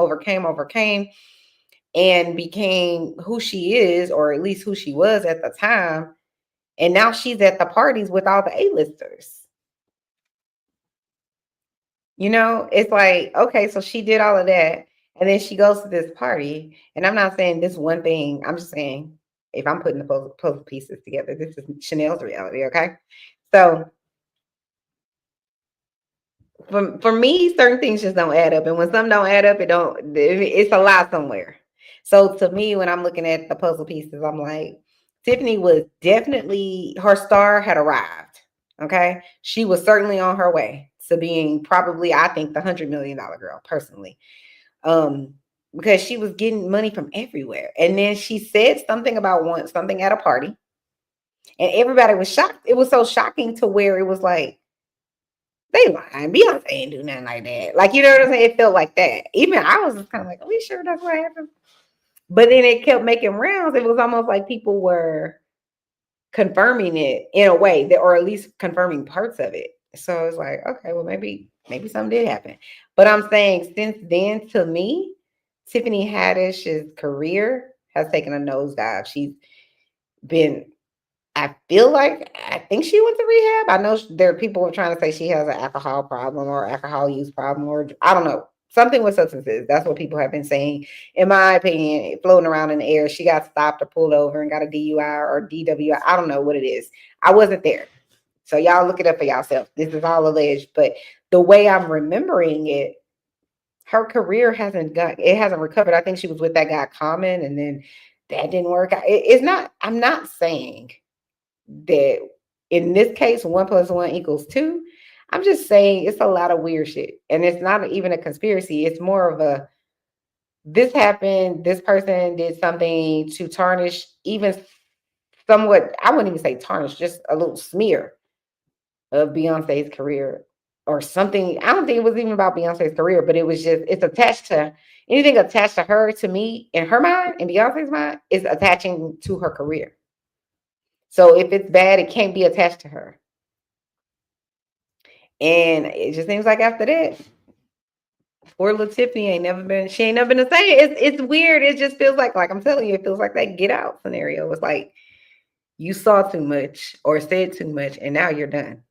and became who she is, or at least who she was at the time. And now she's at the parties with all the A-listers. You know, it's like, okay, so she did all of that. And then she goes to this party. And I'm not saying this one thing. I'm just saying, if I'm putting the puzzle pieces together, this is Chanel's reality, okay? So for me, certain things just don't add up. And when some don't add up, it's a lie somewhere. So to me, when I'm looking at the puzzle pieces, I'm like, Tiffany was definitely, her star had arrived. Okay. She was certainly on her way to being probably, I think, the $100 million girl personally. Because she was getting money from everywhere. And then she said something about something at a party. And everybody was shocked. It was so shocking to where it was like, they lying. Beyonce ain't do nothing like that. Like, you know what I'm saying? It felt like that. Even I was just kind of like, are we sure that's what happened? But then it kept making rounds. It was almost like people were confirming it in a way, or at least confirming parts of it. So it's like, okay, well, maybe something did happen. But I'm saying since then, to me, Tiffany Haddish's career has taken a nosedive. She's been, I think she went to rehab. I know there are people who are trying to say she has an alcohol problem or alcohol use problem, or I don't know, something with substances. That's what people have been saying. In my opinion, floating around in the air, she got stopped or pulled over and got a DUI or DWI. I don't know what it is. I wasn't there. So y'all look it up for yourself. This is all alleged. But the way I'm remembering it, her career hasn't recovered. I think she was with that guy Common, and then that didn't work out. I'm not saying that in this case 1 + 1 = 2. I'm just saying it's a lot of weird shit, and it's not even a conspiracy. It's more of a, this happened, this person did something to tarnish, even somewhat, I wouldn't even say tarnish, just a little smear of Beyonce's career or something. I don't think it was even about Beyonce's career, but it was just, it's attached to anything attached to her, to me, in her mind, in Beyonce's mind, is attaching to her career. So if it's bad, it can't be attached to her. And it just seems like after that, Poor little Tiffany ain't never been the same. It's weird. It just feels like I'm telling you, it feels like that Get Out scenario. It's like you saw too much or said too much, and now you're done.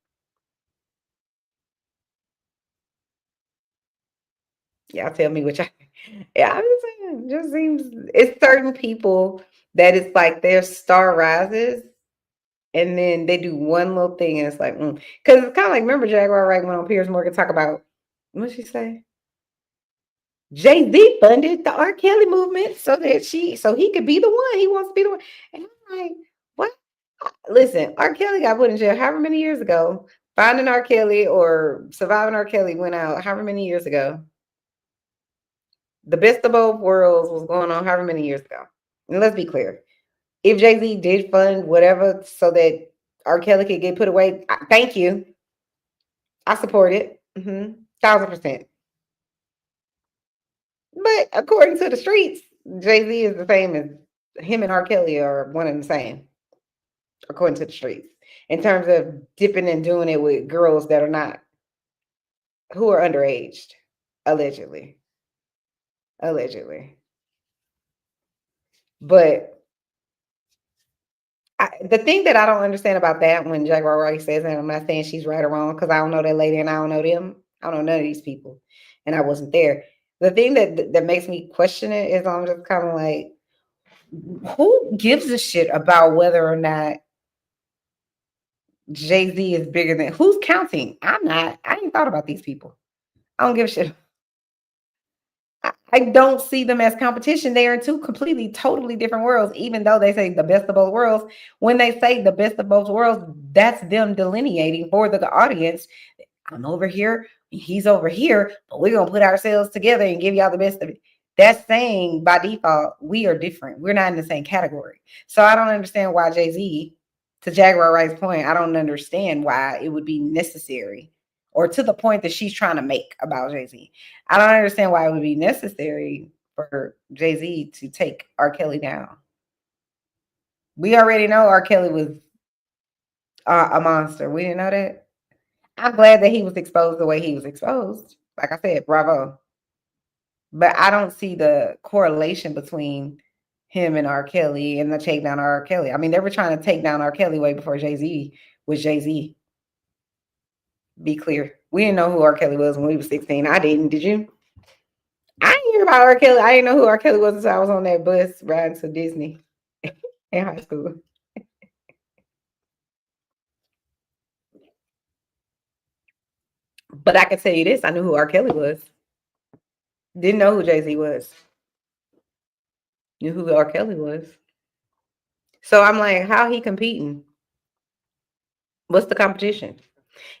Y'all tell me which yeah, I'm just saying, it just seems it's certain people that it's like their star rises and then they do one little thing and it's like, because it's kind of like, remember Jaguar Wright went on Piers Morgan talk about, what'd she say? Jay-Z funded the R. Kelly movement so he could be the one. He wants to be the one. And I'm like, what? Listen, R. Kelly got put in jail however many years ago. Finding R. Kelly or surviving R. Kelly went out however many years ago. The best of both worlds was going on however many years ago. And let's be clear. If Jay-Z did fund whatever so that R. Kelly could get put away, thank you. I support it. 1000%. But according to the streets, Jay-Z is the same as him and R. Kelly are one and the same. According to the streets. In terms of dipping and doing it with girls that are not, who are underaged, allegedly. Allegedly. But the thing that I don't understand about that when Jaguar Wright says that, I'm not saying she's right or wrong because I don't know that lady and I don't know them. I don't know none of these people. And I wasn't there. The thing that makes me question it is I'm just kind of like, who gives a shit about whether or not Jay-Z is bigger than, who's counting? I'm not. I ain't thought about these people. I don't give a shit. I don't see them as competition. They are in two completely, totally different worlds, even though they say the best of both worlds. When they say the best of both worlds, that's them delineating for the audience. I'm over here, he's over here, but we're going to put ourselves together and give y'all the best of it. That's saying by default, we are different. We're not in the same category. So I don't understand why Jay-Z, to Jaguar Wright's point, I don't understand why it would be necessary, or to the point that she's trying to make about Jay-Z. I don't understand why it would be necessary for Jay-Z to take R. Kelly down. We already know R. Kelly was a monster. We didn't know that. I'm glad that he was exposed the way he was exposed. Like I said, bravo. But I don't see the correlation between him and R. Kelly and the takedown of R. Kelly. I mean, they were trying to take down R. Kelly way before Jay-Z was Jay-Z. Be clear. We didn't know who R. Kelly was when we were 16. I didn't. Did you? I didn't hear about R. Kelly. I didn't know who R. Kelly was until I was on that bus riding to Disney in high school. But I can tell you this. I knew who R. Kelly was. Didn't know who Jay-Z was. Knew who R. Kelly was. So I'm like, how he competing? What's the competition?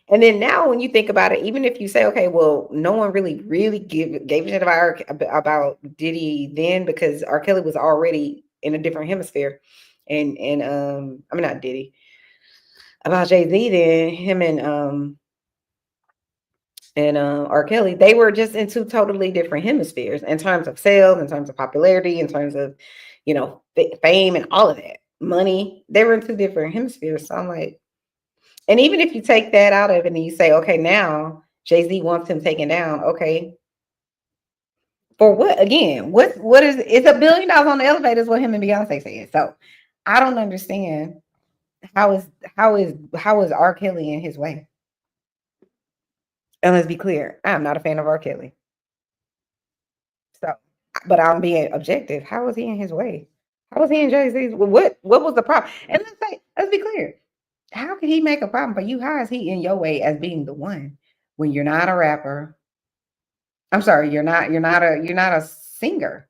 And then now when you think about it, even if you say, okay, well, no one really gave a shit about Diddy then because R. Kelly was already in a different hemisphere. And I mean, not Diddy. About Jay-Z then, him and R. Kelly, they were just in two totally different hemispheres in terms of sales, in terms of popularity, in terms of, fame and all of that. Money. They were in two different hemispheres. So I'm like, and even if you take that out of it and you say, okay, now Jay-Z wants him taken down. Okay. For what? Again, what is it's $1 billion on the elevator is what him and Beyonce said. So I don't understand how is R. Kelly in his way? And let's be clear, I'm not a fan of R. Kelly. So, but I'm being objective. How was he in his way? How was he in Jay-Z's? What was the problem? And let's be clear. How could he make a problem for you? How is he in your way as being the one when you're not a rapper? I'm sorry, you're not a singer.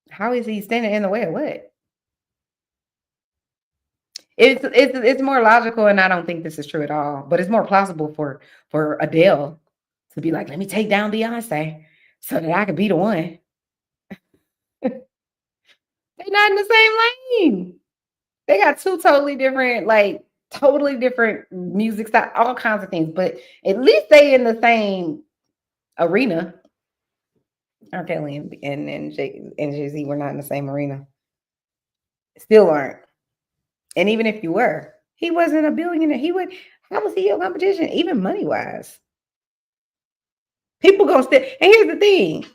How is he standing in the way of what? It's more logical, and I don't think this is true at all. But it's more plausible for Adele to be like, let me take down Beyonce so that I could be the one. They're not in the same lane. They got two totally different music style, all kinds of things. But at least they in the same arena. R. Kelly and Jay-Z were not in the same arena. Still aren't. And even if you were, he wasn't a billionaire. How was he your competition, even money-wise? People gonna still. And here's the thing: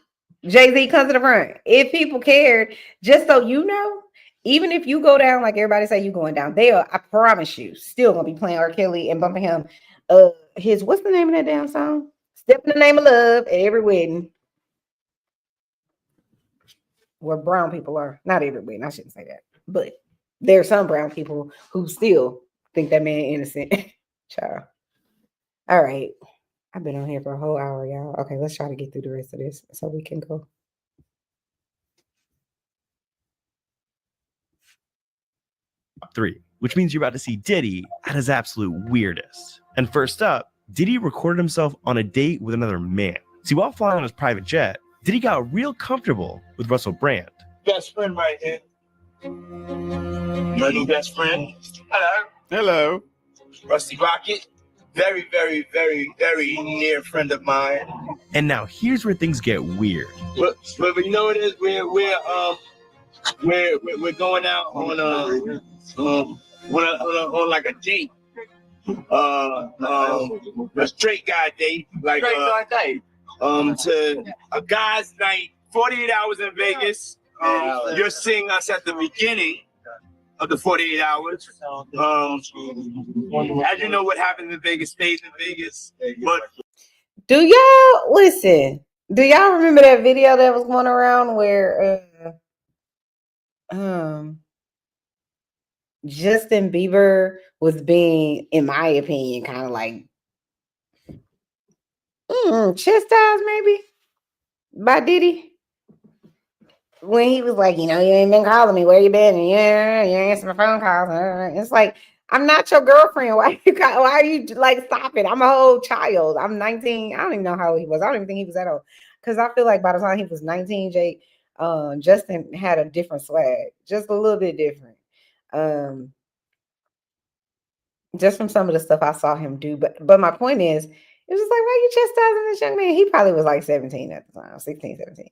Jay-Z comes to the front. If people cared, just so you know, even if you go down like everybody say you going down, they are. I promise you, still gonna be playing R. Kelly and bumping him. His what's the name of that damn song? "Step in the Name of Love" at every wedding. Where brown people are, not every wedding. I shouldn't say that, but there are some brown people who still think that man innocent. Child. All right. I've been on here for a whole hour, y'all. Okay, let's try to get through the rest of this so we can go. Top 3, which means you're about to see Diddy at his absolute weirdest. And first up, Diddy recorded himself on a date with another man. See, while flying on his private jet, Diddy got real comfortable with Russell Brand. Best friend right here. My new best friend. Hello. Hello. Rusty Rocket. Very, very, very, very near friend of mine. And now here's where things get weird. But you know what it is? We're going out on like a date. A straight guy date. Like to a guy's night, 48 hours in Vegas. You're seeing us at the beginning of the 48 hours. As you know, what happened in Vegas stays in Vegas. But do y'all listen? Do y'all remember that video that was going around where Justin Bieber was being, in my opinion, kind of like chastised maybe by Diddy? When he was like, you ain't been calling me. Where you been? And you ain't answering my phone calls. It's like, I'm not your girlfriend. Why are you like, stop it? I'm a whole child. I'm 19. I don't even know how old he was. I don't even think he was that old. Because I feel like by the time he was 19, Justin had a different swag. Just a little bit different. Just from some of the stuff I saw him do. But my point is, it was just like, why are you chastising this young man? He probably was like 17 at the time, 16, 17.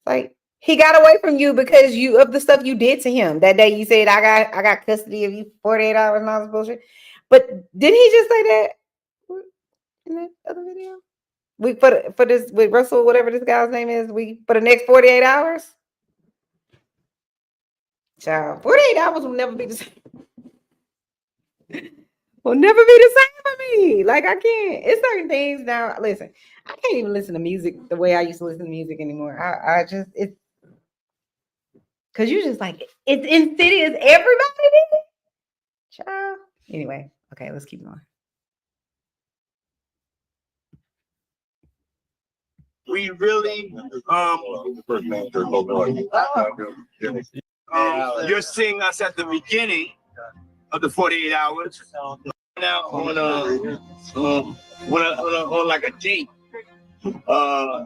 Like, he got away from you because of the stuff you did to him. That day you said, I got custody of you 48 hours and all this bullshit. But didn't he just say that in that other video? We for this with Russell, whatever this guy's name is, for the next 48 hours? Child, 48 hours will never be the same. Will never be the same for me. Like, I can't. It's certain things now. Listen, I can't even listen to music the way I used to listen to music anymore. It's because you just like, it's insidious. Everybody did it. Child. Anyway, okay, let's keep going. we really, you're seeing us at the beginning of the 48 hours. Now on like a date, a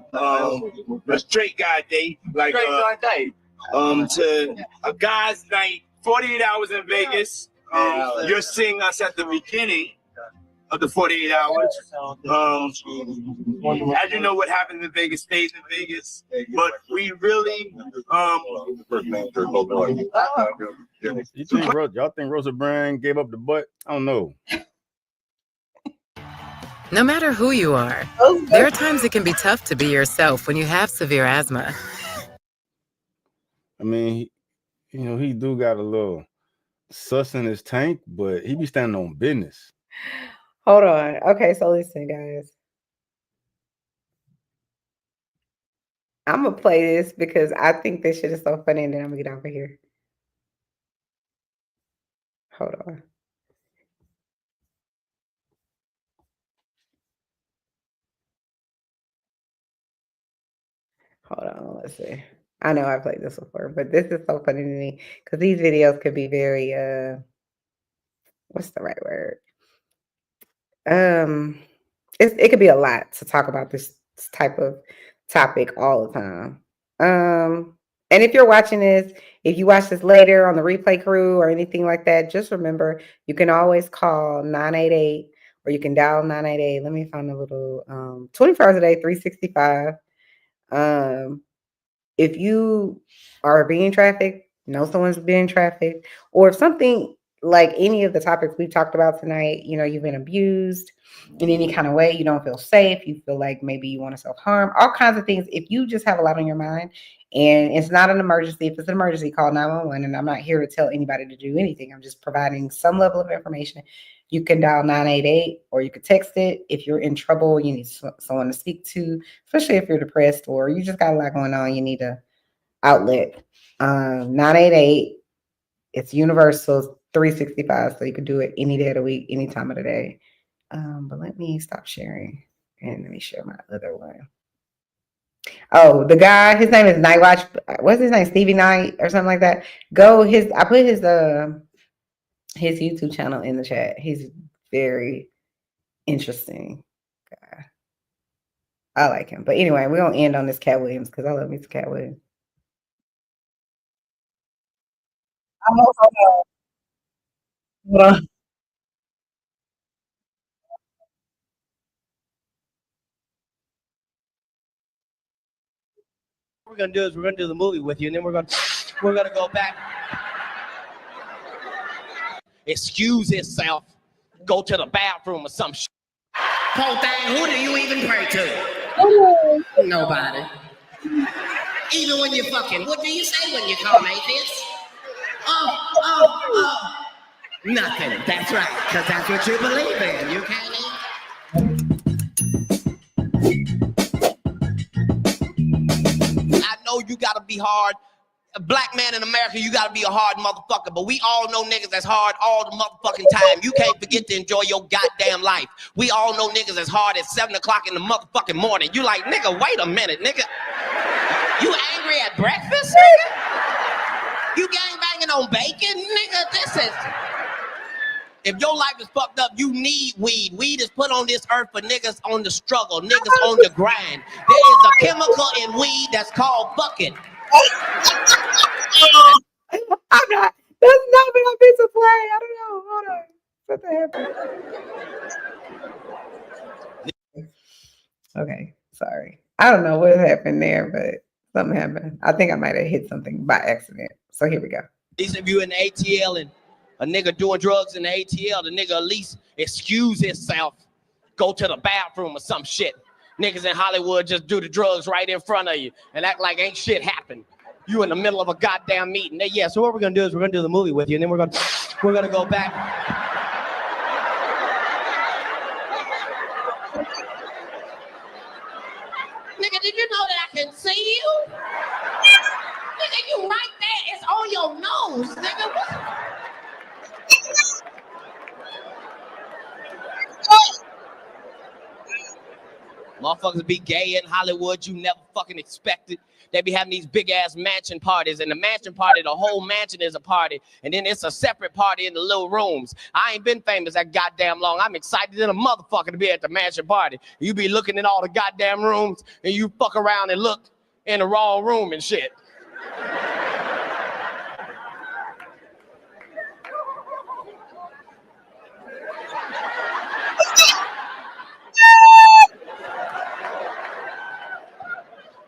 straight guy date, like to a guy's night, 48 hours in Vegas. You're seeing us at the beginning of the 48 hours. As you know, what happened in Vegas stays in Vegas, but we really, y'all think Rosa Brand gave up the butt? I don't know. No matter who you are, there are times it can be tough to be yourself when you have severe asthma. I mean, he do got a little sus in his tank, but he be standing on business. Hold on. Okay, so listen, guys. I'm going to play this because I think this shit is so funny, and then I'm going to get over here. Hold on. Hold on, let's see. I know I played this before, but this is so funny to me because these videos could be very, what's the right word? It could be a lot to talk about this type of topic all the time. And if you're watching this, if you watch this later on the replay crew or anything like that, just remember you can always call 988 or you can dial 988. Let me find a little 24 hours a day, 365. If you are being trafficked, know someone's being trafficked, or if something like any of the topics we've talked about tonight, you know, you've been abused in any kind of way, you don't feel safe, you feel like maybe you want to self-harm, all kinds of things. If you just have a lot on your mind and it's not an emergency, if it's an emergency, call 911. And I'm not here to tell anybody to do anything. I'm just providing some level of information. You can dial 988 or you could text it. If you're in trouble, you need someone to speak to, especially if you're depressed or you just got a lot going on, you need a outlet. 988, it's universal, 365, so you can do it any day of the week, any time of the day. But let me stop sharing and let me share my other one. Oh, the guy, his name is Nightwatch. What's his name? Stevie Knight or something like that. I put his YouTube channel in the chat. He's very interesting guy. I like him. But anyway, we're gonna end on this Cat Williams because I love me some Cat Williams. Hold on. What we're gonna do is we're gonna do the movie with you, and then we're gonna go back. Excuse yourself. Go to the bathroom or some shit. Whole thing, who do you even pray to? Nobody. Even when you're fucking, what do you say when you call atheists? Nothing. That's right, because that's what you believe in. You can't I know you gotta be hard. A black man in America, you gotta be a hard motherfucker, but we all know niggas that's hard all the motherfucking time. You can't forget to enjoy your goddamn life. We all know niggas that's hard at 7 o'clock in the motherfucking morning. You like, nigga, wait a minute, nigga. You angry at breakfast, nigga? You gang banging on bacon, nigga? This is... If your life is fucked up, you need weed. Weed is put on this earth for niggas on the struggle, niggas on the grind. There is a chemical in weed that's called fucking. I'm not. That's not been a piece of play. I don't know. Hold on. Something happened. Okay, sorry. I don't know what happened there, but something happened. I think I might have hit something by accident. So here we go. At least if you in the ATL and a nigga doing drugs in the ATL, the nigga at least excuse himself, go to the bathroom or some shit. Niggas in Hollywood just do the drugs right in front of you and act like ain't shit happened. You in the middle of a goddamn meeting. Yeah, so what we're gonna do is we're gonna do the movie with you, and then we're gonna go back. Nigga, did you know that I can see you? Nigga, you right there. It's on your nose, nigga. Motherfuckers be gay in Hollywood, you never fucking expected. They be having these big ass mansion parties, and the mansion party, the whole mansion is a party, and then it's a separate party in the little rooms. I ain't been famous that goddamn long. I'm excited than a motherfucker to be at the mansion party. You be looking in all the goddamn rooms, and you fuck around and look in the wrong room and shit.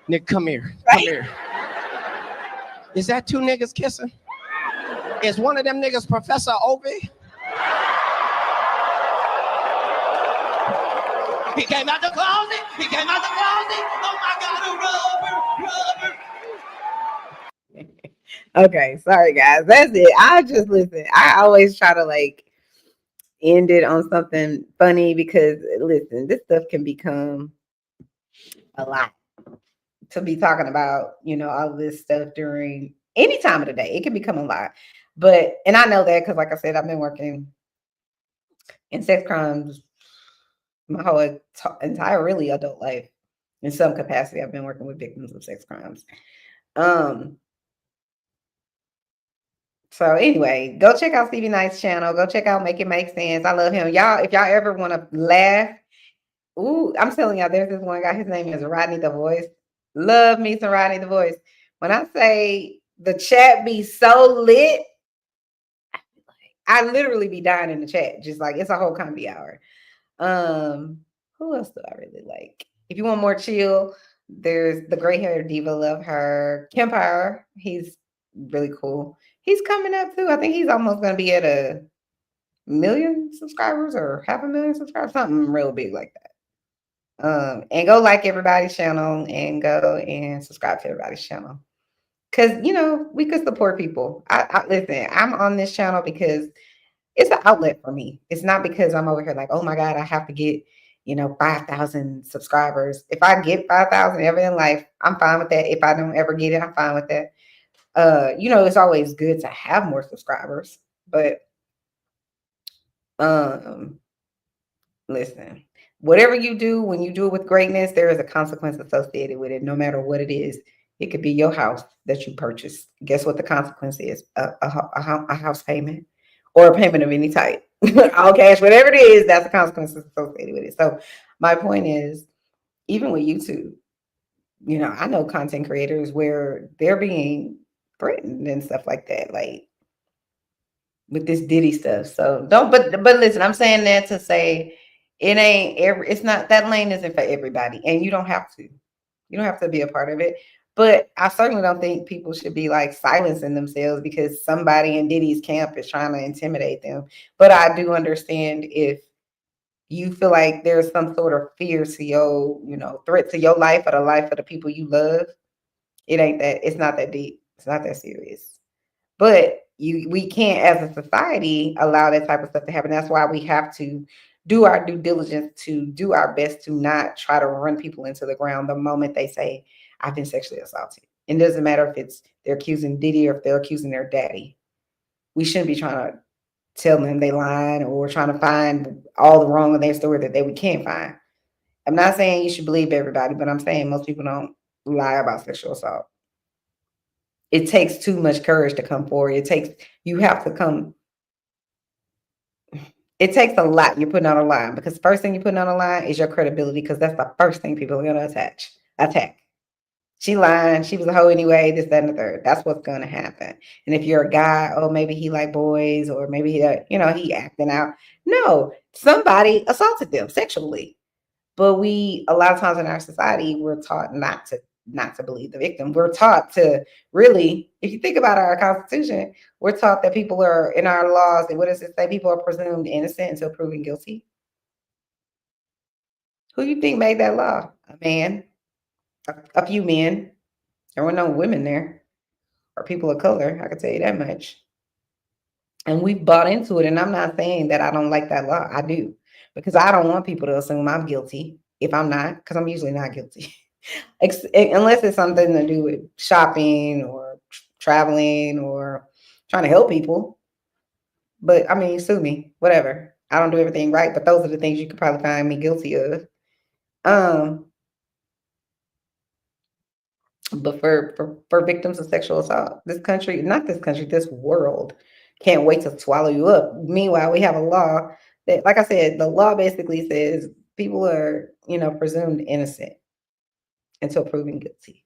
Nigga, come here. Come here. Is that two niggas kissing? Is one of them niggas Professor Obi? He came out the closet. He came out the closet. Oh my God, a rubber. Okay, sorry guys. That's it. I just listen. I always try to like end it on something funny because listen, this stuff can become a lot to be talking about, you know, all this stuff during any time of the day. It can become a lot. But, and I know that because like I said, I've been working in sex crimes my whole entire really adult life. In some capacity, I've been working with victims of sex crimes. So anyway, go check out Stevie Knight's channel. Go check out Make It Make Sense. I love him. Y'all, if y'all ever want to laugh, ooh, I'm telling y'all, there's this one guy. His name is Rodney the Voice. Love me some Rodney the Voice. When I say the chat be so lit, I literally be dying in the chat. Just like it's a whole comedy hour. Who else do I really like? If you want more chill, there's the gray haired diva. Love her. Kempire. He's really cool. He's coming up too. I think he's almost gonna be at a million subscribers or 500,000 subscribers, something real big like that. And go like everybody's channel and go and subscribe to everybody's channel. Because, you know, we could support people. Listen, I'm on this channel because it's an outlet for me. It's not because I'm over here like, oh my God, I have to get, you know, 5,000 subscribers. If I get 5,000 ever in life, I'm fine with that. If I don't ever get it, I'm fine with that. You know, it's always good to have more subscribers, but listen, whatever you do, when you do it with greatness, there is a consequence associated with it, no matter what it is. It could be your house that you purchased. Guess what the consequence is? A house payment or a payment of any type. All cash, whatever it is, that's the consequences associated with it. So my point is, even with YouTube, you know, I know content creators where they're being threatened and stuff like that, like with this Diddy stuff. So don't, but listen, I'm saying that to say it ain't it's not, that lane isn't for everybody, and you don't have to. You don't have to be a part of it. But I certainly don't think people should be like silencing themselves because somebody in Diddy's camp is trying to intimidate them. But I do understand if you feel like there's some sort of fear to your, you know, threat to your life or the life of the people you love. It ain't that, it's not that deep. It's not that serious. But we can't, as a society, allow that type of stuff to happen. That's why we have to do our due diligence to do our best to not try to run people into the ground the moment they say, I've been sexually assaulted. It doesn't matter if it's they're accusing Diddy or if they're accusing their daddy. We shouldn't be trying to tell them they lying or trying to find all the wrong in their story that we can't find. I'm not saying you should believe everybody, but I'm saying most people don't lie about sexual assault. It takes too much courage to come forward. You have to come. It takes a lot. You're putting on a line because the first thing you're putting on a line is your credibility, because that's the first thing people are going to attack. She lying. She was a hoe anyway. This, that, and the third. That's what's going to happen. And if you're a guy, oh, maybe he like boys, or maybe he, he acting out. No, somebody assaulted them sexually. But a lot of times in our society, we're taught not to believe the victim. We're taught to really, if you think about our Constitution, we're taught that people are, in our laws, what does it say? People are presumed innocent until proven guilty. Who you think made that law? A man, a few men. There were no women there or people of color. I can tell you that much. And we've bought into it. And I'm not saying that I don't like that law. I do, because I don't want people to assume I'm guilty if I'm not, because I'm usually not guilty. Unless it's something to do with shopping or traveling or trying to help people. But I mean, sue me, whatever. I don't do everything right, but those are the things you could probably find me guilty of. But for victims of sexual assault, this world can't wait to swallow you up. Meanwhile, we have a law that, like I said, the law basically says people are, presumed innocent until proven guilty.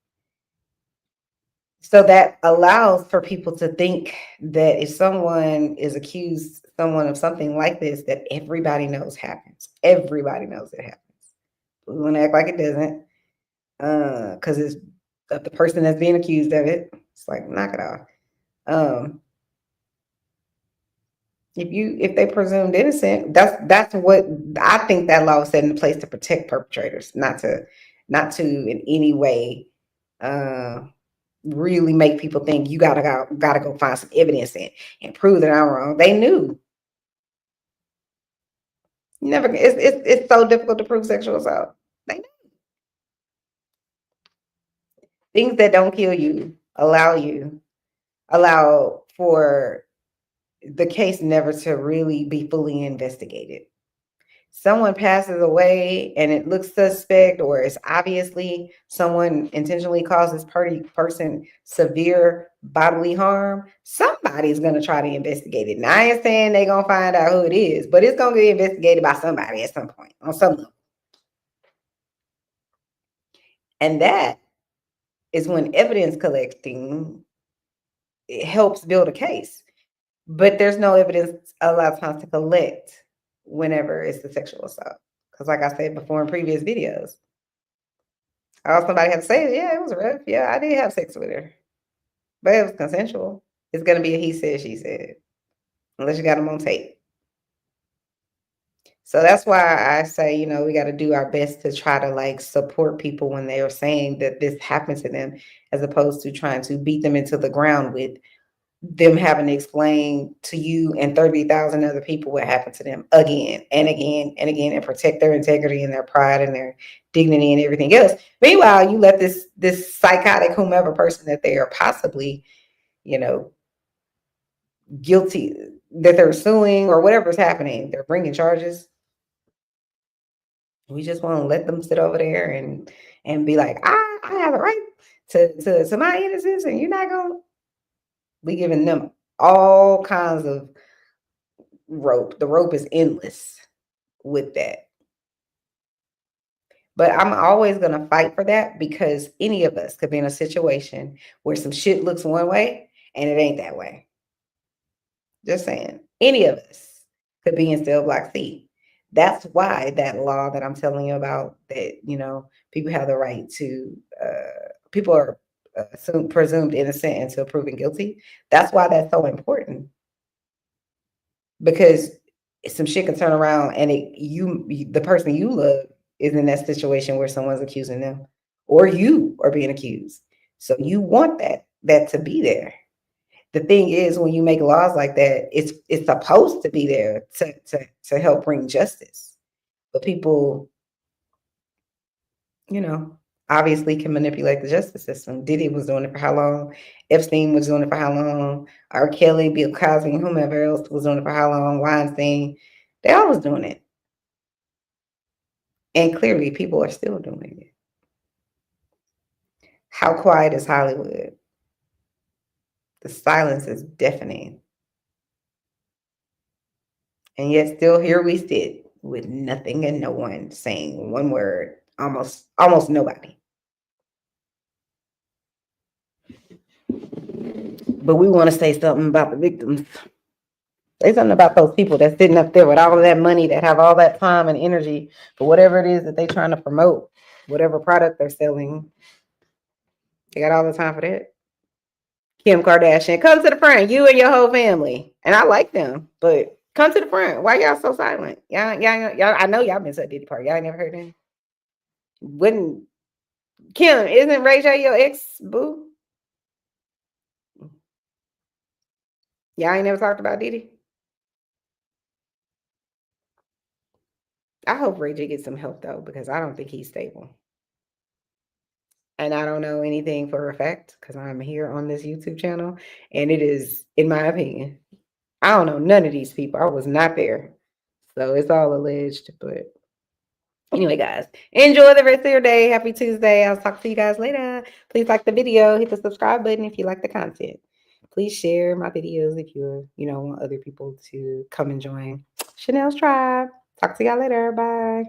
So that allows for people to think that if someone is accused someone of something like this, that everybody knows happens. Everybody knows it happens. We want to act like it doesn't, because it's the person that's being accused of it. It's like, knock it off. If they presumed innocent, that's what I think that law was set into place to protect perpetrators, not to in any way really make people think you gotta go find some evidence and prove that I'm wrong. They knew. It's so difficult to prove sexual assault. They knew. Things that don't kill you allow for the case never to really be fully investigated. Someone passes away and it looks suspect, or it's obviously someone intentionally causes person severe bodily harm, somebody's going to try to investigate it. Now, I ain't saying they're going to find out who it is, but it's going to get investigated by somebody at some point, on some level. And that is when evidence collecting, it helps build a case. But there's no evidence a lot of times to collect whenever it's the sexual assault. Because like I said before in previous videos, all somebody had to say is, yeah, it was rough. Yeah, I did have sex with her. But it was consensual. It's going to be a he said, she said. Unless you got them on tape. So that's why I say, you know, we got to do our best to try to like support people when they are saying that this happened to them, as opposed to trying to beat them into the ground with them having to explain to you and 30,000 other people what happened to them again and again and again, and protect their integrity and their pride and their dignity and everything else. Meanwhile, you let this psychotic whomever person that they are possibly, you know, guilty, that they're suing or whatever's happening, they're bringing charges. We just want to let them sit over there and be like, I have a right to my innocence, and you're not gonna. We giving them all kinds of rope. The rope is endless with that. But I'm always gonna fight for that, because any of us could be in a situation where some shit looks one way and it ain't that way. Just saying, any of us could be in cell block C. That's why that law that I'm telling you about, that, you know, people have the right to, people are presumed innocent until proven guilty. That's why that's so important. Because some shit can turn around and the person you love is in that situation where someone's accusing them, or you are being accused. So you want that to be there. The thing is, when you make laws like that, it's supposed to be there to help bring justice. But people, you know, obviously can manipulate the justice system. Diddy was doing it for how long? Epstein was doing it for how long? R. Kelly, Bill Cosby, and whomever else was doing it for how long? Weinstein, they all was doing it. And clearly people are still doing it. How quiet is Hollywood? The silence is deafening. And yet still here we sit with nothing and no one saying one word. Almost nobody. But we want to say something about the victims. Say something about those people that's sitting up there with all of that money, that have all that time and energy for whatever it is that they're trying to promote, whatever product they're selling. They got all the time for that. Kim Kardashian, come to the front, you and your whole family. And I like them, but come to the front. Why y'all so silent? Y'all, I know y'all been to a Diddy party. Y'all ain't never heard him. Wouldn't Kim, isn't Ray J your ex boo? Y'all ain't never talked about Diddy? I hope Ray J gets some help though, because I don't think he's stable. And I don't know anything for a fact, because I'm here on this YouTube channel, and it is, in my opinion, I don't know none of these people. I was not there. So it's all alleged. But anyway, guys, enjoy the rest of your day. Happy Tuesday. I'll talk to you guys later. Please like the video. Hit the subscribe button if you like the content. Please share my videos if you want other people to come and join Chanel's tribe. Talk to y'all later. Bye.